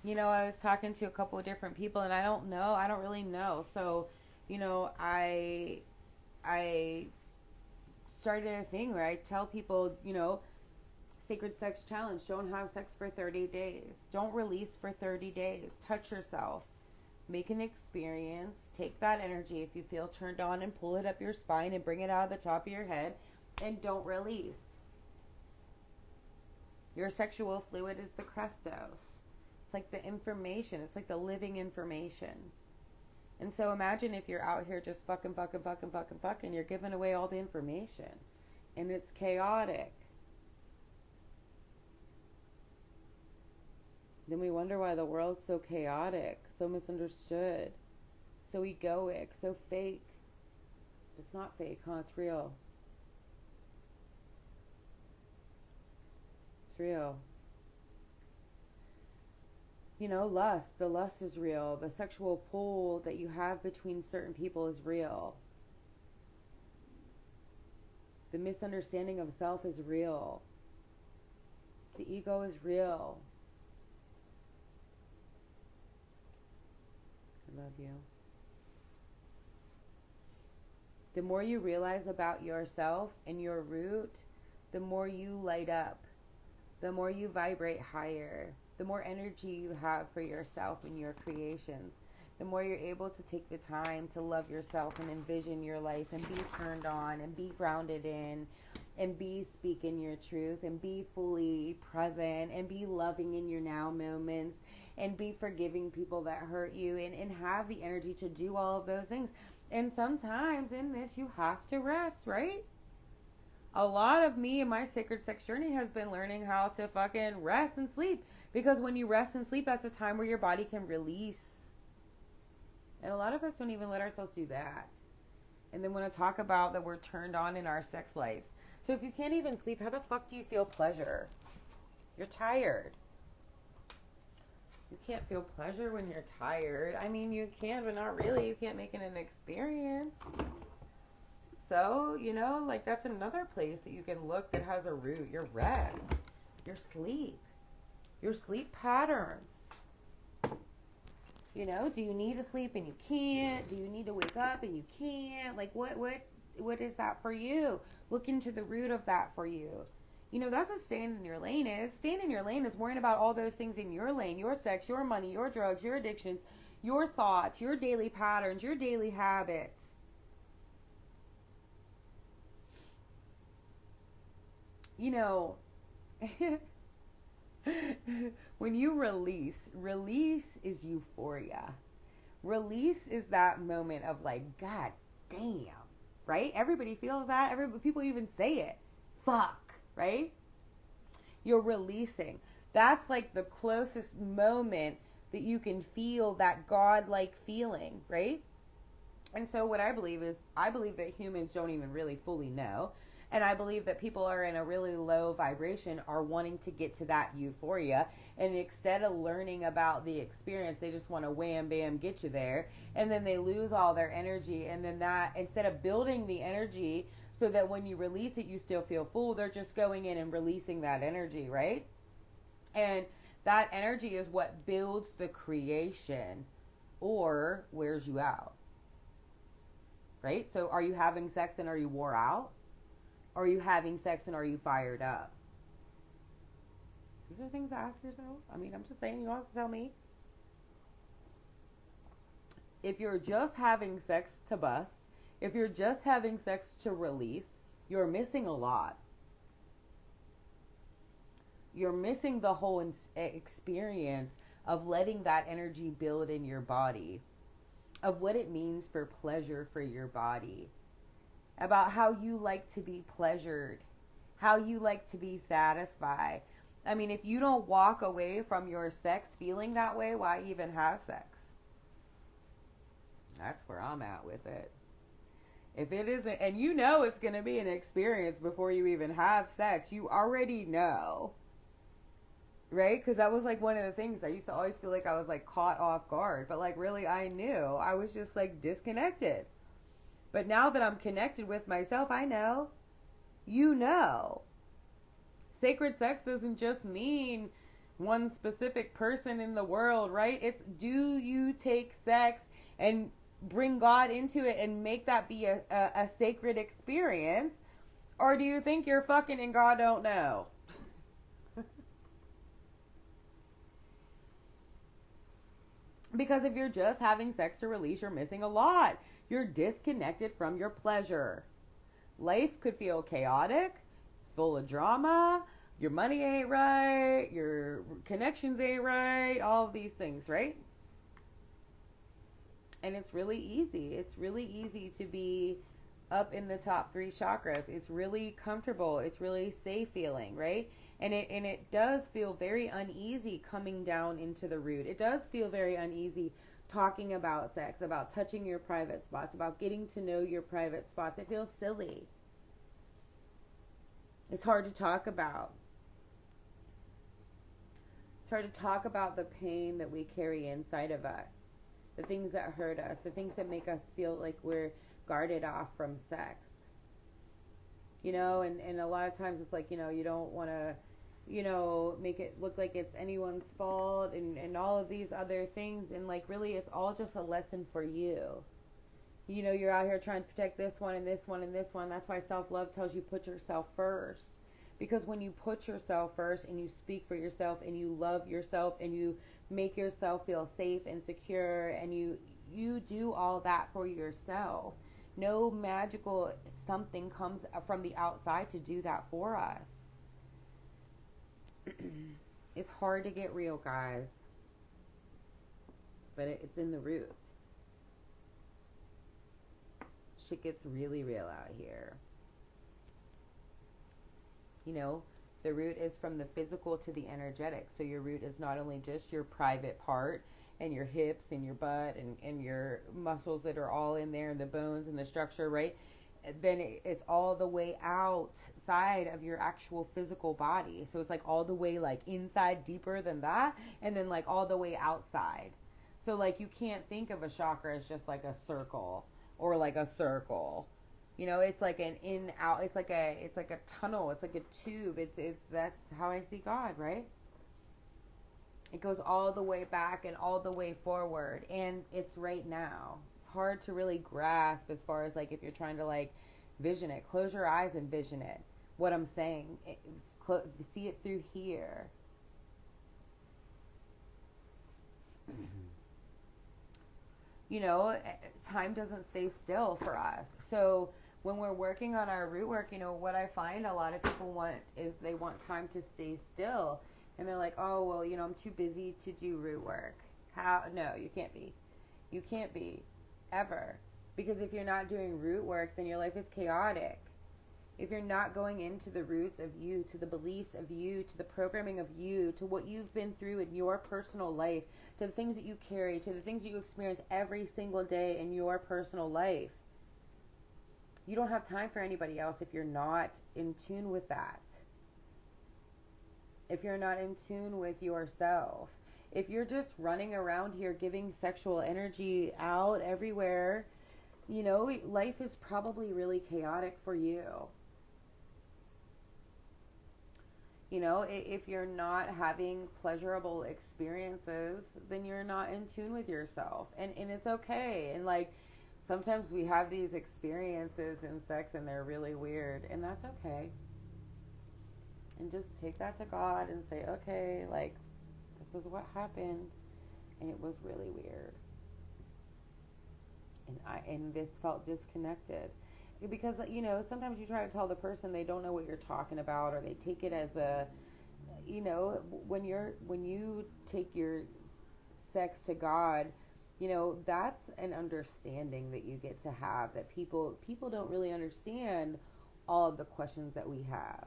You know, I was talking to a couple of different people and I don't really know. So, you know, I started a thing where I tell people, you know, sacred sex challenge. Don't have sex for 30 days. Don't release for 30 days. Touch yourself. Make an experience. Take that energy if you feel turned on and pull it up your spine and bring it out of the top of your head. And don't release. Your sexual fluid is the Crestos. It's like the information. It's like the living information. And so imagine if you're out here just fucking, you're giving away all the information. And it's chaotic. Then we wonder why the world's so chaotic, so misunderstood, so egoic, so fake. It's not fake, huh? It's real. It's real. You know, lust. The lust is real. The sexual pull that you have between certain people is real. The misunderstanding of self is real. The ego is real. I love you. The more you realize about yourself and your root, the more you light up, the more you vibrate higher, the more energy you have for yourself and your creations, the more you're able to take the time to love yourself and envision your life and be turned on and be grounded in and be speaking your truth and be fully present and be loving in your now moments and be forgiving people that hurt you and have the energy to do all of those things. And sometimes in this you have to rest, right? A lot of me and my sacred sex journey has been learning how to fucking rest and sleep. Because when you rest and sleep, that's a time where your body can release. And a lot of us don't even let ourselves do that. And then want to talk about that we're turned on in our sex lives. So if you can't even sleep, how the fuck do you feel pleasure? You're tired. You can't feel pleasure when you're tired. I mean, you can, but not really. You can't make it an experience. So, you know, like that's another place that you can look that has a root. Your rest, your sleep patterns. You know, do you need to sleep and you can't? Do you need to wake up and you can't? Like what is that for you? Look into the root of that for you. You know, that's what staying in your lane is. Staying in your lane is worrying about all those things in your lane. Your sex, your money, your drugs, your addictions, your thoughts, your daily patterns, your daily habits. You know, when you release is euphoria. Release is that moment of like, God damn, right? Everybody feels that. People even say it. Fuck, right? You're releasing. That's like the closest moment that you can feel that God-like feeling, right? And so what I believe that humans don't even really fully know. And I believe that people are in a really low vibration are wanting to get to that euphoria. And instead of learning about the experience, they just want to wham, bam, get you there. And then they lose all their energy. And then that, instead of building the energy so that when you release it, you still feel full, they're just going in and releasing that energy, right? And that energy is what builds the creation or wears you out, right? So are you having sex and are you wore out? Are you having sex and are you fired up? These are things to ask yourself. I mean, I'm just saying, you don't have to tell me. If you're just having sex to bust, if you're just having sex to release, you're missing a lot. You're missing the whole experience of letting that energy build in your body, of what it means for pleasure for your body, about how you like to be pleasured, how you like to be satisfied. I mean, if you don't walk away from your sex feeling that way, why even have sex? That's where I'm at with it. If it isn't, and you know it's going to be an experience before you even have sex, you already know. Right? Because that was like one of the things. I used to always feel like I was like caught off guard. But like really I knew. I was just like disconnected. But now that I'm connected with myself, I know. You know. Sacred sex doesn't just mean one specific person in the world, right? It's do you take sex and bring God into it and make that be a sacred experience? Or do you think you're fucking and God don't know? Because if you're just having sex to release, you're missing a lot. You're disconnected from your pleasure. Life could feel chaotic, full of drama. Your money ain't right. Your connections ain't right. All of these things, right? And it's really easy. It's really easy to be up in the top 3 chakras. It's really comfortable. It's really safe feeling, right? And it does feel very uneasy coming down into the root. It does feel very uneasy talking about sex, about touching your private spots, about getting to know your private spots. It feels silly. It's hard to talk about. It's hard to talk about the pain that we carry inside of us, the things that hurt us, the things that make us feel like we're guarded off from sex. You know, and a lot of times it's like, you know, you don't want to, you know, make it look like it's anyone's fault and all of these other things. And like, really, it's all just a lesson for you. You know, you're out here trying to protect this one and this one and this one. That's why self-love tells you put yourself first. Because when you put yourself first and you speak for yourself and you love yourself and you make yourself feel safe and secure and you do all that for yourself, no magical something comes from the outside to do that for us. It's hard to get real, guys. But it's in the root. Shit gets really real out here. You know, the root is from the physical to the energetic. So your root is not only just your private part and your hips and your butt and your muscles that are all in there and the bones and the structure, right? Then it's all the way outside of your actual physical body. So it's like all the way like inside, deeper than that, and then like all the way outside. So like you can't think of a chakra as just like a circle or like a circle. You know, it's like an in out. It's like a tunnel. It's like a tube. It's that's how I see God, right? It goes all the way back and all the way forward, and it's right now. It's hard to really grasp as far as like if you're trying to like vision it. Close your eyes and vision it. What I'm saying, see it through here. You know, time doesn't stay still for us. So when we're working on our root work, you know, what I find a lot of people want is they want time to stay still. And they're like, oh, well, you know, I'm too busy to do root work. How? No, you can't be. You can't be. Ever. Because if you're not doing root work, then your life is chaotic. If you're not going into the roots of you, to the beliefs of you, to the programming of you, to what you've been through in your personal life, to the things that you carry, to the things that you experience every single day in your personal life, you don't have time for anybody else if you're not in tune with that. If you're not in tune with yourself. If you're just running around here giving sexual energy out everywhere, you know, life is probably really chaotic for you. You know, if you're not having pleasurable experiences, then you're not in tune with yourself. And it's okay. And like, sometimes we have these experiences in sex and they're really weird. And that's okay. And just take that to God and say, okay, like, this is what happened. And it was really weird. And this felt disconnected. Because, you know, sometimes you try to tell the person they don't know what you're talking about, or they take it as a, you know, when you take your sex to God, you know, that's an understanding that you get to have, that people don't really understand all of the questions that we have.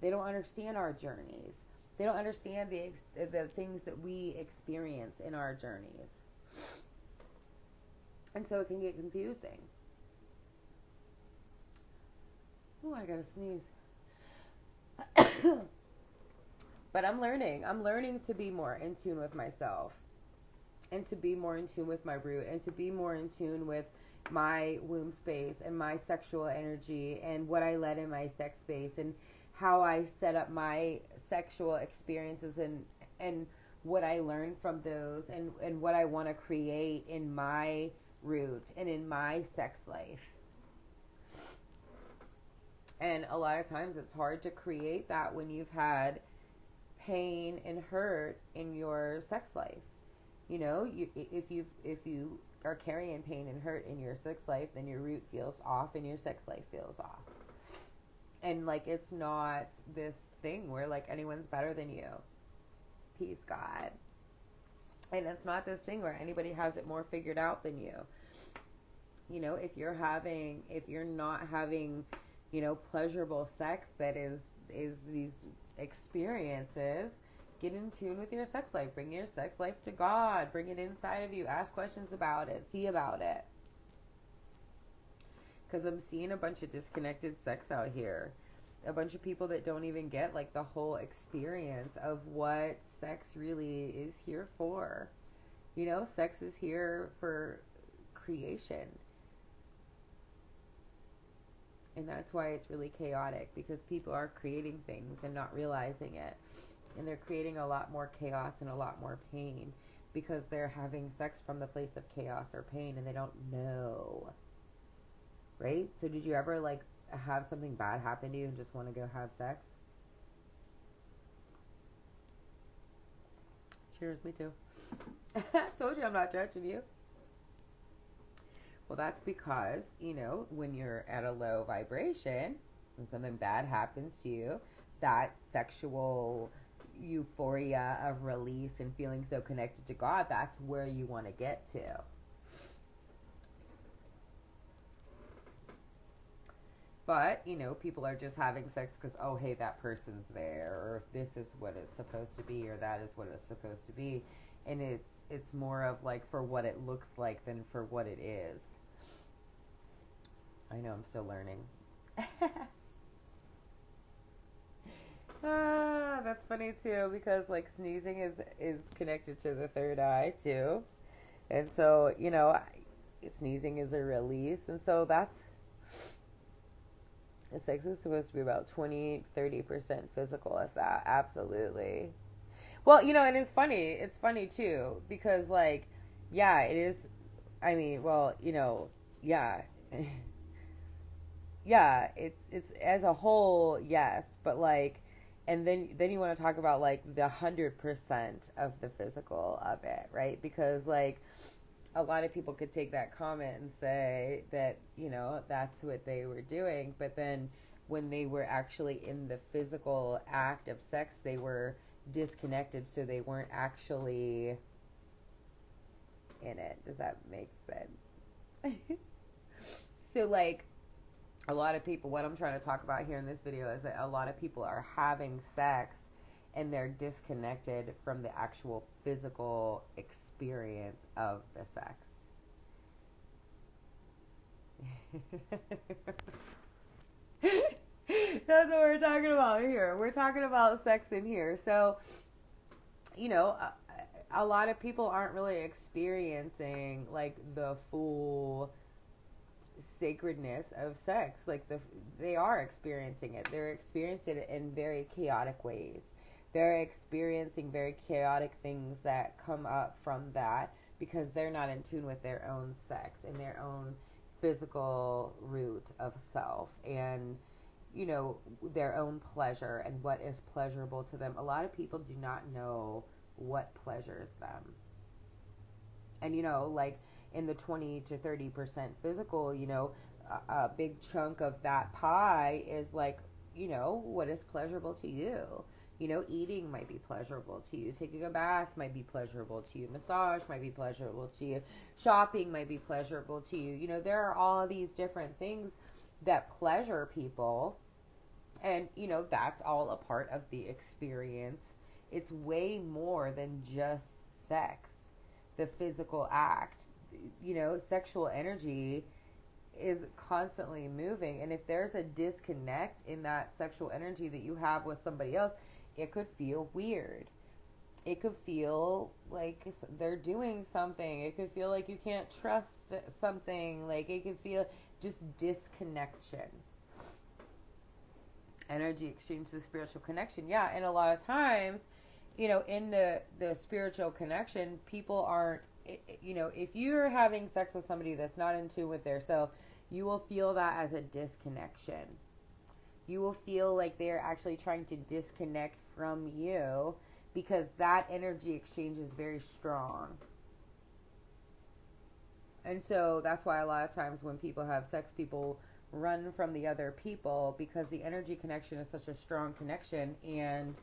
They don't understand our journeys. They don't understand the things that we experience in our journeys. And so it can get confusing. Oh, I gotta sneeze. But I'm learning. I'm learning to be more in tune with myself. And to be more in tune with my root. And to be more in tune with my womb space and my sexual energy and what I let in my sex space and how I set up my sexual experiences and what I learned from those and what I want to create in my root and in my sex life. And a lot of times it's hard to create that when you've had pain and hurt in your sex life. You know, if you are carrying pain and hurt in your sex life, then your root feels off and your sex life feels off. And like, it's not this thing where like anyone's better than you. Peace, God. And it's not this thing where anybody has it more figured out than you. You know, if you're not having, you know, pleasurable sex that is these experiences, get in tune with your sex life. Bring your sex life to God. Bring it inside of you. Ask questions about it. See about it. Because I'm seeing a bunch of disconnected sex out here. A bunch of people that don't even get like the whole experience of what sex really is here for. You know, sex is here for creation. And that's why it's really chaotic, because people are creating things and not realizing it. And they're creating a lot more chaos and a lot more pain because they're having sex from the place of chaos or pain and they don't know. right? So did you ever like have something bad happen to you and just want to go have sex? Cheers, me too. Told you I'm not judging you. Well, that's because, you know, when you're at a low vibration and something bad happens to you, that sexual euphoria of release and feeling so connected to God, that's where you want to get to. But, you know, people are just having sex because, oh, hey, that person's there, or this is what it's supposed to be, or that is what it's supposed to be. And it's more of like for what it looks like than for what it is. I know, I'm still learning. That's funny too, because like sneezing is connected to the third eye too. And so, you know, sneezing is a release. And so the sex is supposed to be about 20-30% physical, if that. Absolutely. Well, you know, and it's funny too, because like, yeah, it is. I mean, well, you know, yeah. Yeah, it's as a whole, yes, but like, and then you want to talk about like the 100% of the physical of it, right? Because like a lot of people could take that comment and say that, you know, that's what they were doing, but then when they were actually in the physical act of sex, they were disconnected, so they weren't actually in it. Does that make sense? So like, a lot of people, what I'm trying to talk about here in this video is that a lot of people are having sex and they're disconnected from the actual physical experience of the sex. That's what we're talking about here. We're talking about sex in here. So, you know, a lot of people aren't really experiencing like the full sacredness of sex. Like they are experiencing it. They're experiencing it in very chaotic ways. They're experiencing very chaotic things that come up from that because they're not in tune with their own sex and their own physical root of self, and you know, their own pleasure and what is pleasurable to them. A lot of people do not know what pleasures them. And you know, like in the 20-30% physical, you know, a big chunk of that pie is like, you know, what is pleasurable to you? You know, eating might be pleasurable to you. Taking a bath might be pleasurable to you. Massage might be pleasurable to you. Shopping might be pleasurable to you. You know, there are all of these different things that pleasure people. And, you know, that's all a part of the experience. It's way more than just sex, the physical act. You know, sexual energy is constantly moving. And if there's a disconnect in that sexual energy that you have with somebody else, it could feel weird. It could feel like they're doing something. It could feel like you can't trust something. Like it could feel just disconnection. Energy exchange to spiritual connection. Yeah, and a lot of times, you know, in the spiritual connection, people aren't, you know, if you're having sex with somebody that's not in tune with their self, you will feel that as a disconnection. You will feel like they're actually trying to disconnect from you because that energy exchange is very strong. And so that's why a lot of times when people have sex, people run from the other people because the energy connection is such a strong connection, and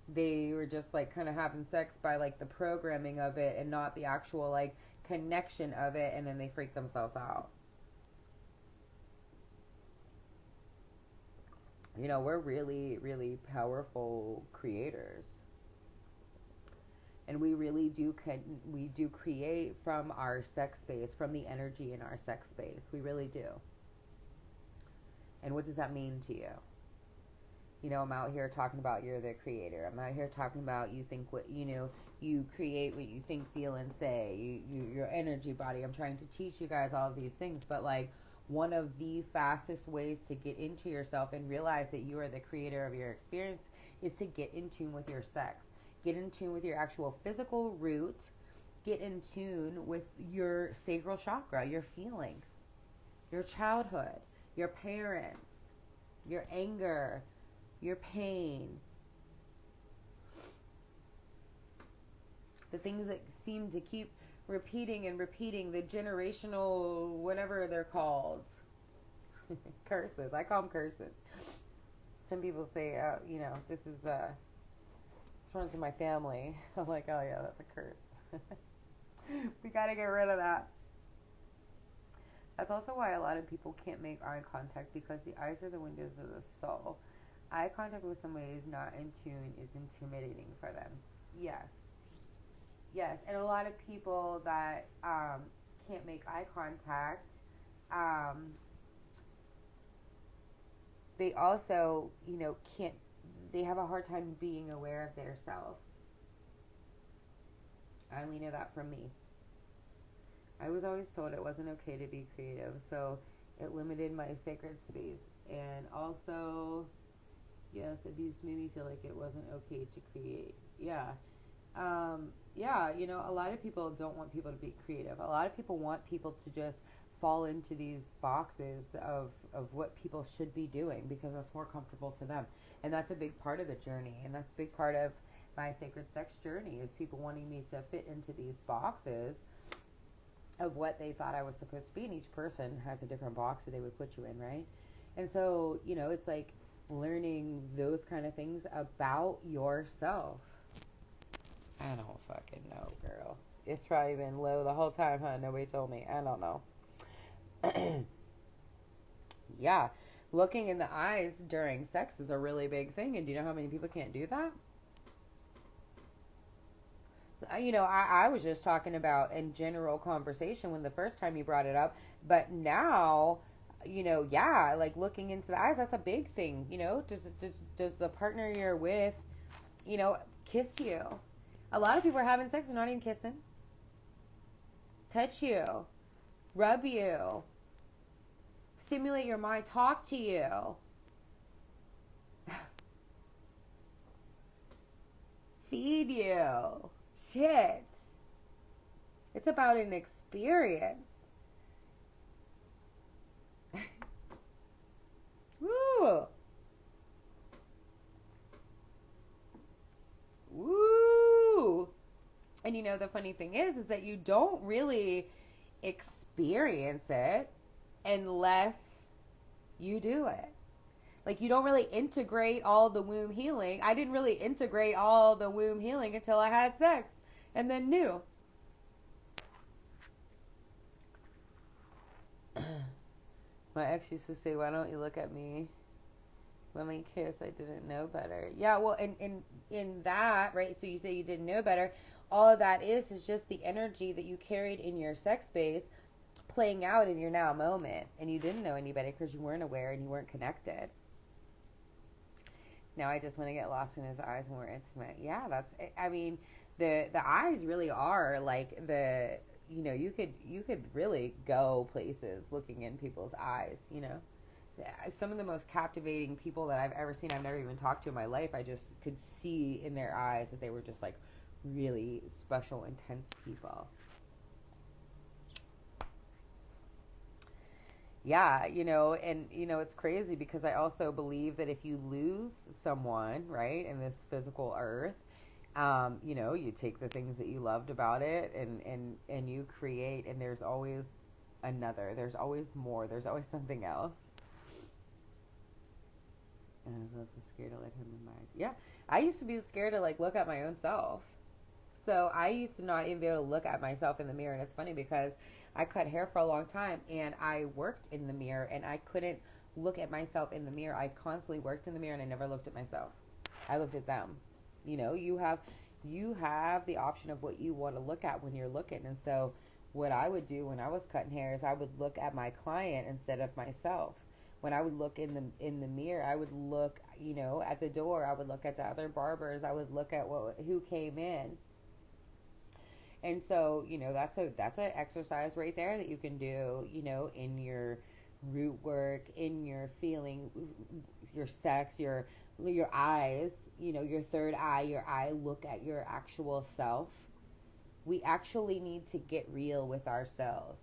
they were just like kind of having sex by like the programming of it and not the actual like connection of it, and then they freak themselves out. You know, we're really, really powerful creators. And we really do create from our sex space, from the energy in our sex space. We really do. And what does that mean to you? You know, I'm out here talking about you're the creator. I'm out here talking about you think what, you know, you create what you think, feel, and say. Your energy body. I'm trying to teach you guys all of these things. But like, one of the fastest ways to get into yourself and realize that you are the creator of your experience is to get in tune with your sex. Get in tune with your actual physical root. Get in tune with your sacral chakra, your feelings. your childhood, your parents, your anger, your pain, the things that seem to keep repeating and repeating, the generational, whatever they're called, curses. I call them curses. Some people say, this runs in my family. I'm like, oh yeah, that's a curse. We got to get rid of that. That's also why a lot of people can't make eye contact, because the eyes are the windows of the soul. Eye contact with somebody who's not in tune is intimidating for them. Yes. Yes, and a lot of people that can't make eye contact, they also, they have a hard time being aware of themselves. I only know that from me. I was always told it wasn't okay to be creative, so it limited my sacred space. And also, yes, abuse made me feel like it wasn't okay to create. Yeah. A lot of people don't want people to be creative. A lot of people want people to just fall into these boxes of what people should be doing because that's more comfortable to them. And that's a big part of the journey. And that's a big part of my sacred sex journey, is people wanting me to fit into these boxes of what they thought I was supposed to be. And each person has a different box that they would put you in, right? And so, it's like learning those kind of things about yourself. I don't fucking know, girl. It's probably been low the whole time, huh? Nobody told me. I don't know. Yeah. Looking in the eyes during sex is a really big thing. And do you know how many people can't do that? I was just talking about in general conversation when the first time you brought it up. But now, like looking into the eyes, that's a big thing. Does the partner you're with, kiss you? A lot of people are having sex and not even kissing. Touch you. Rub you. Stimulate your mind. Talk to you. Feed you. Shit. It's about an experience. Woo. Woo. And the funny thing is that you don't really experience it unless you do it. Like, you don't really integrate all the womb healing. I didn't really integrate all the womb healing until I had sex and then knew. My ex used to say, why don't you look at me when we kiss? I didn't know better. Yeah, well, in that, right, so you say you didn't know better. All of that is just the energy that you carried in your sex space playing out in your now moment. And you didn't know any better because you weren't aware and you weren't connected. Now I just want to get lost in his eyes and we're intimate. Yeah, the eyes really are like you could really go places looking in people's eyes, Some of the most captivating people that I've ever seen, I've never even talked to in my life, I just could see in their eyes that they were just like really special, intense people. Yeah, it's crazy because I also believe that if you lose someone, right, in this physical earth, you take the things that you loved about it and you create, and there's always another, there's always more, there's always something else. And I was also scared to let him in my eyes. Yeah, I used to be scared to look at my own self. So I used to not even be able to look at myself in the mirror. And it's funny because I cut hair for a long time and I worked in the mirror and I couldn't look at myself in the mirror. I constantly worked in the mirror and I never looked at myself. I looked at them. You have the option of what you want to look at when you're looking. And so what I would do when I was cutting hair is I would look at my client instead of myself. When I would look in the mirror, I would look, at the door. I would look at the other barbers. I would look at who came in. And so, that's an exercise right there that you can do, in your root work, in your feeling, your sex, your eyes, your third eye, your eye look at your actual self. We actually need to get real with ourselves.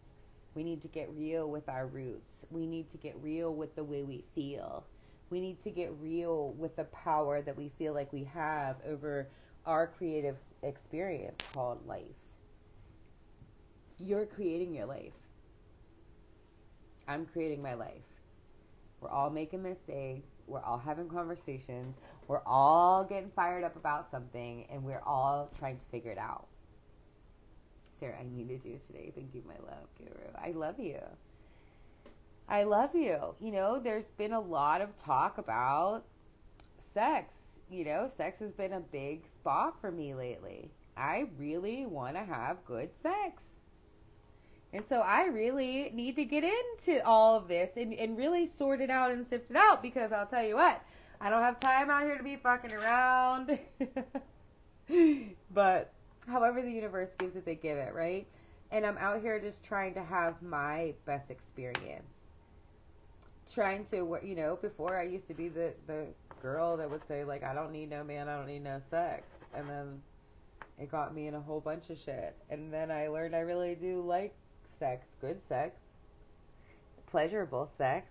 We need to get real with our roots. We need to get real with the way we feel. We need to get real with the power that we feel like we have over our creative experience called life. You're creating your life. I'm creating my life. We're all making mistakes. We're all having conversations. We're all getting fired up about something, and we're all trying to figure it out. Sarah, I needed you today. Thank you, my love, Guru. I love you. I love you. You know, there's been a lot of talk about sex. You know, sex has been a big spot for me lately. I really want to have good sex. And so I really need to get into all of this and really sort it out and sift it out, because I'll tell you what, I don't have time out here to be fucking around. But however the universe gives it, they give it, right? And I'm out here just trying to have my best experience. Trying to, you know, before I used to be the girl that would say, like, I don't need no man, I don't need no sex. And then it got me in a whole bunch of shit. And then I learned I really do like sex, good sex, pleasurable sex.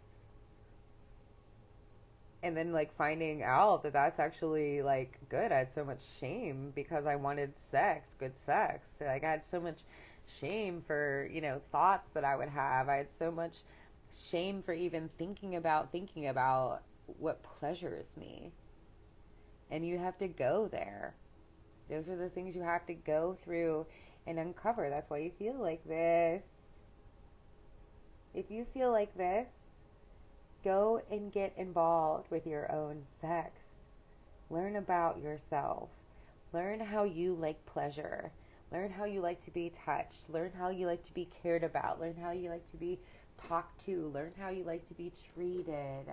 And then, like, finding out that that's actually, like, good. I had so much shame because I wanted sex, good sex. Like, I had so much shame for, you know, thoughts that I would have. I had so much shame for even thinking about what pleasures me. And you have to go there. Those are the things you have to go through and uncover. That's why you feel like this. If you feel like this, go and get involved with your own sex. Learn about yourself. Learn how you like pleasure. Learn how you like to be touched. Learn how you like to be cared about. Learn how you like to be talked to. Learn how you like to be treated.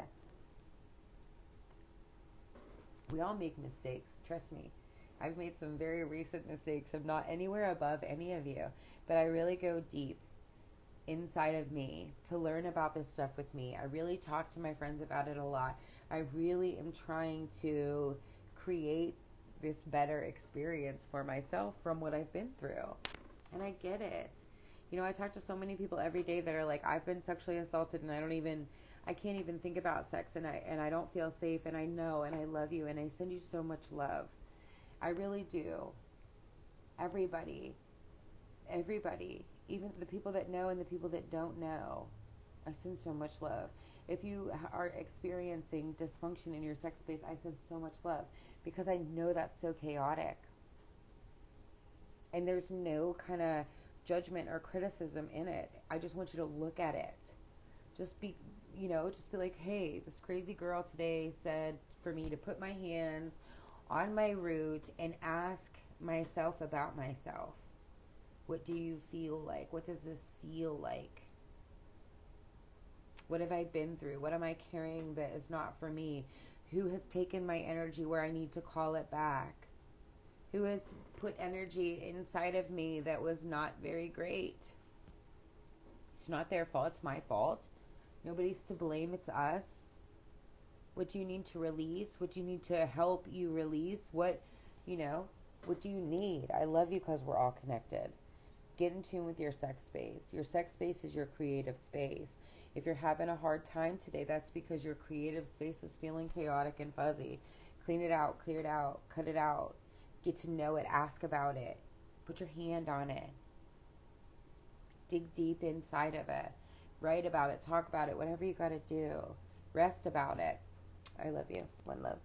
We all make mistakes. Trust me. I've made some very recent mistakes. I'm not anywhere above any of you. But I really go deep inside of me to learn about this stuff with me. I really talk to my friends about it a lot. I really am trying to create this better experience for myself from what I've been through. And I get it. You know, I talk to so many people every day that are like, I've been sexually assaulted and I can't even think about sex, and I don't feel safe, and I know, and I love you, and I send you so much love. I really do. Everybody, even the people that know and the people that don't know, I send so much love. If you are experiencing dysfunction in your sex space, I send so much love, because I know that's so chaotic. And there's no kind of judgment or criticism in it. I just want you to look at it. Just be like, hey, this crazy girl today said for me to put my hands on my root and ask myself about myself. What do you feel like? What does this feel like? What have I been through? What am I carrying that is not for me? Who has taken my energy where I need to call it back? Who has put energy inside of me that was not very great? It's not their fault. It's my fault. Nobody's to blame. It's us. What do you need to release? What do you need to help you release? What do you need? I love you because we're all connected. Get in tune with your sex space. Your sex space is your creative space. If you're having a hard time today, that's because your creative space is feeling chaotic and fuzzy. Clean it out, clear it out, cut it out. Get to know it, ask about it. Put your hand on it. Dig deep inside of it. Write about it, talk about it, whatever you got to do. Rest about it. I love you. One love.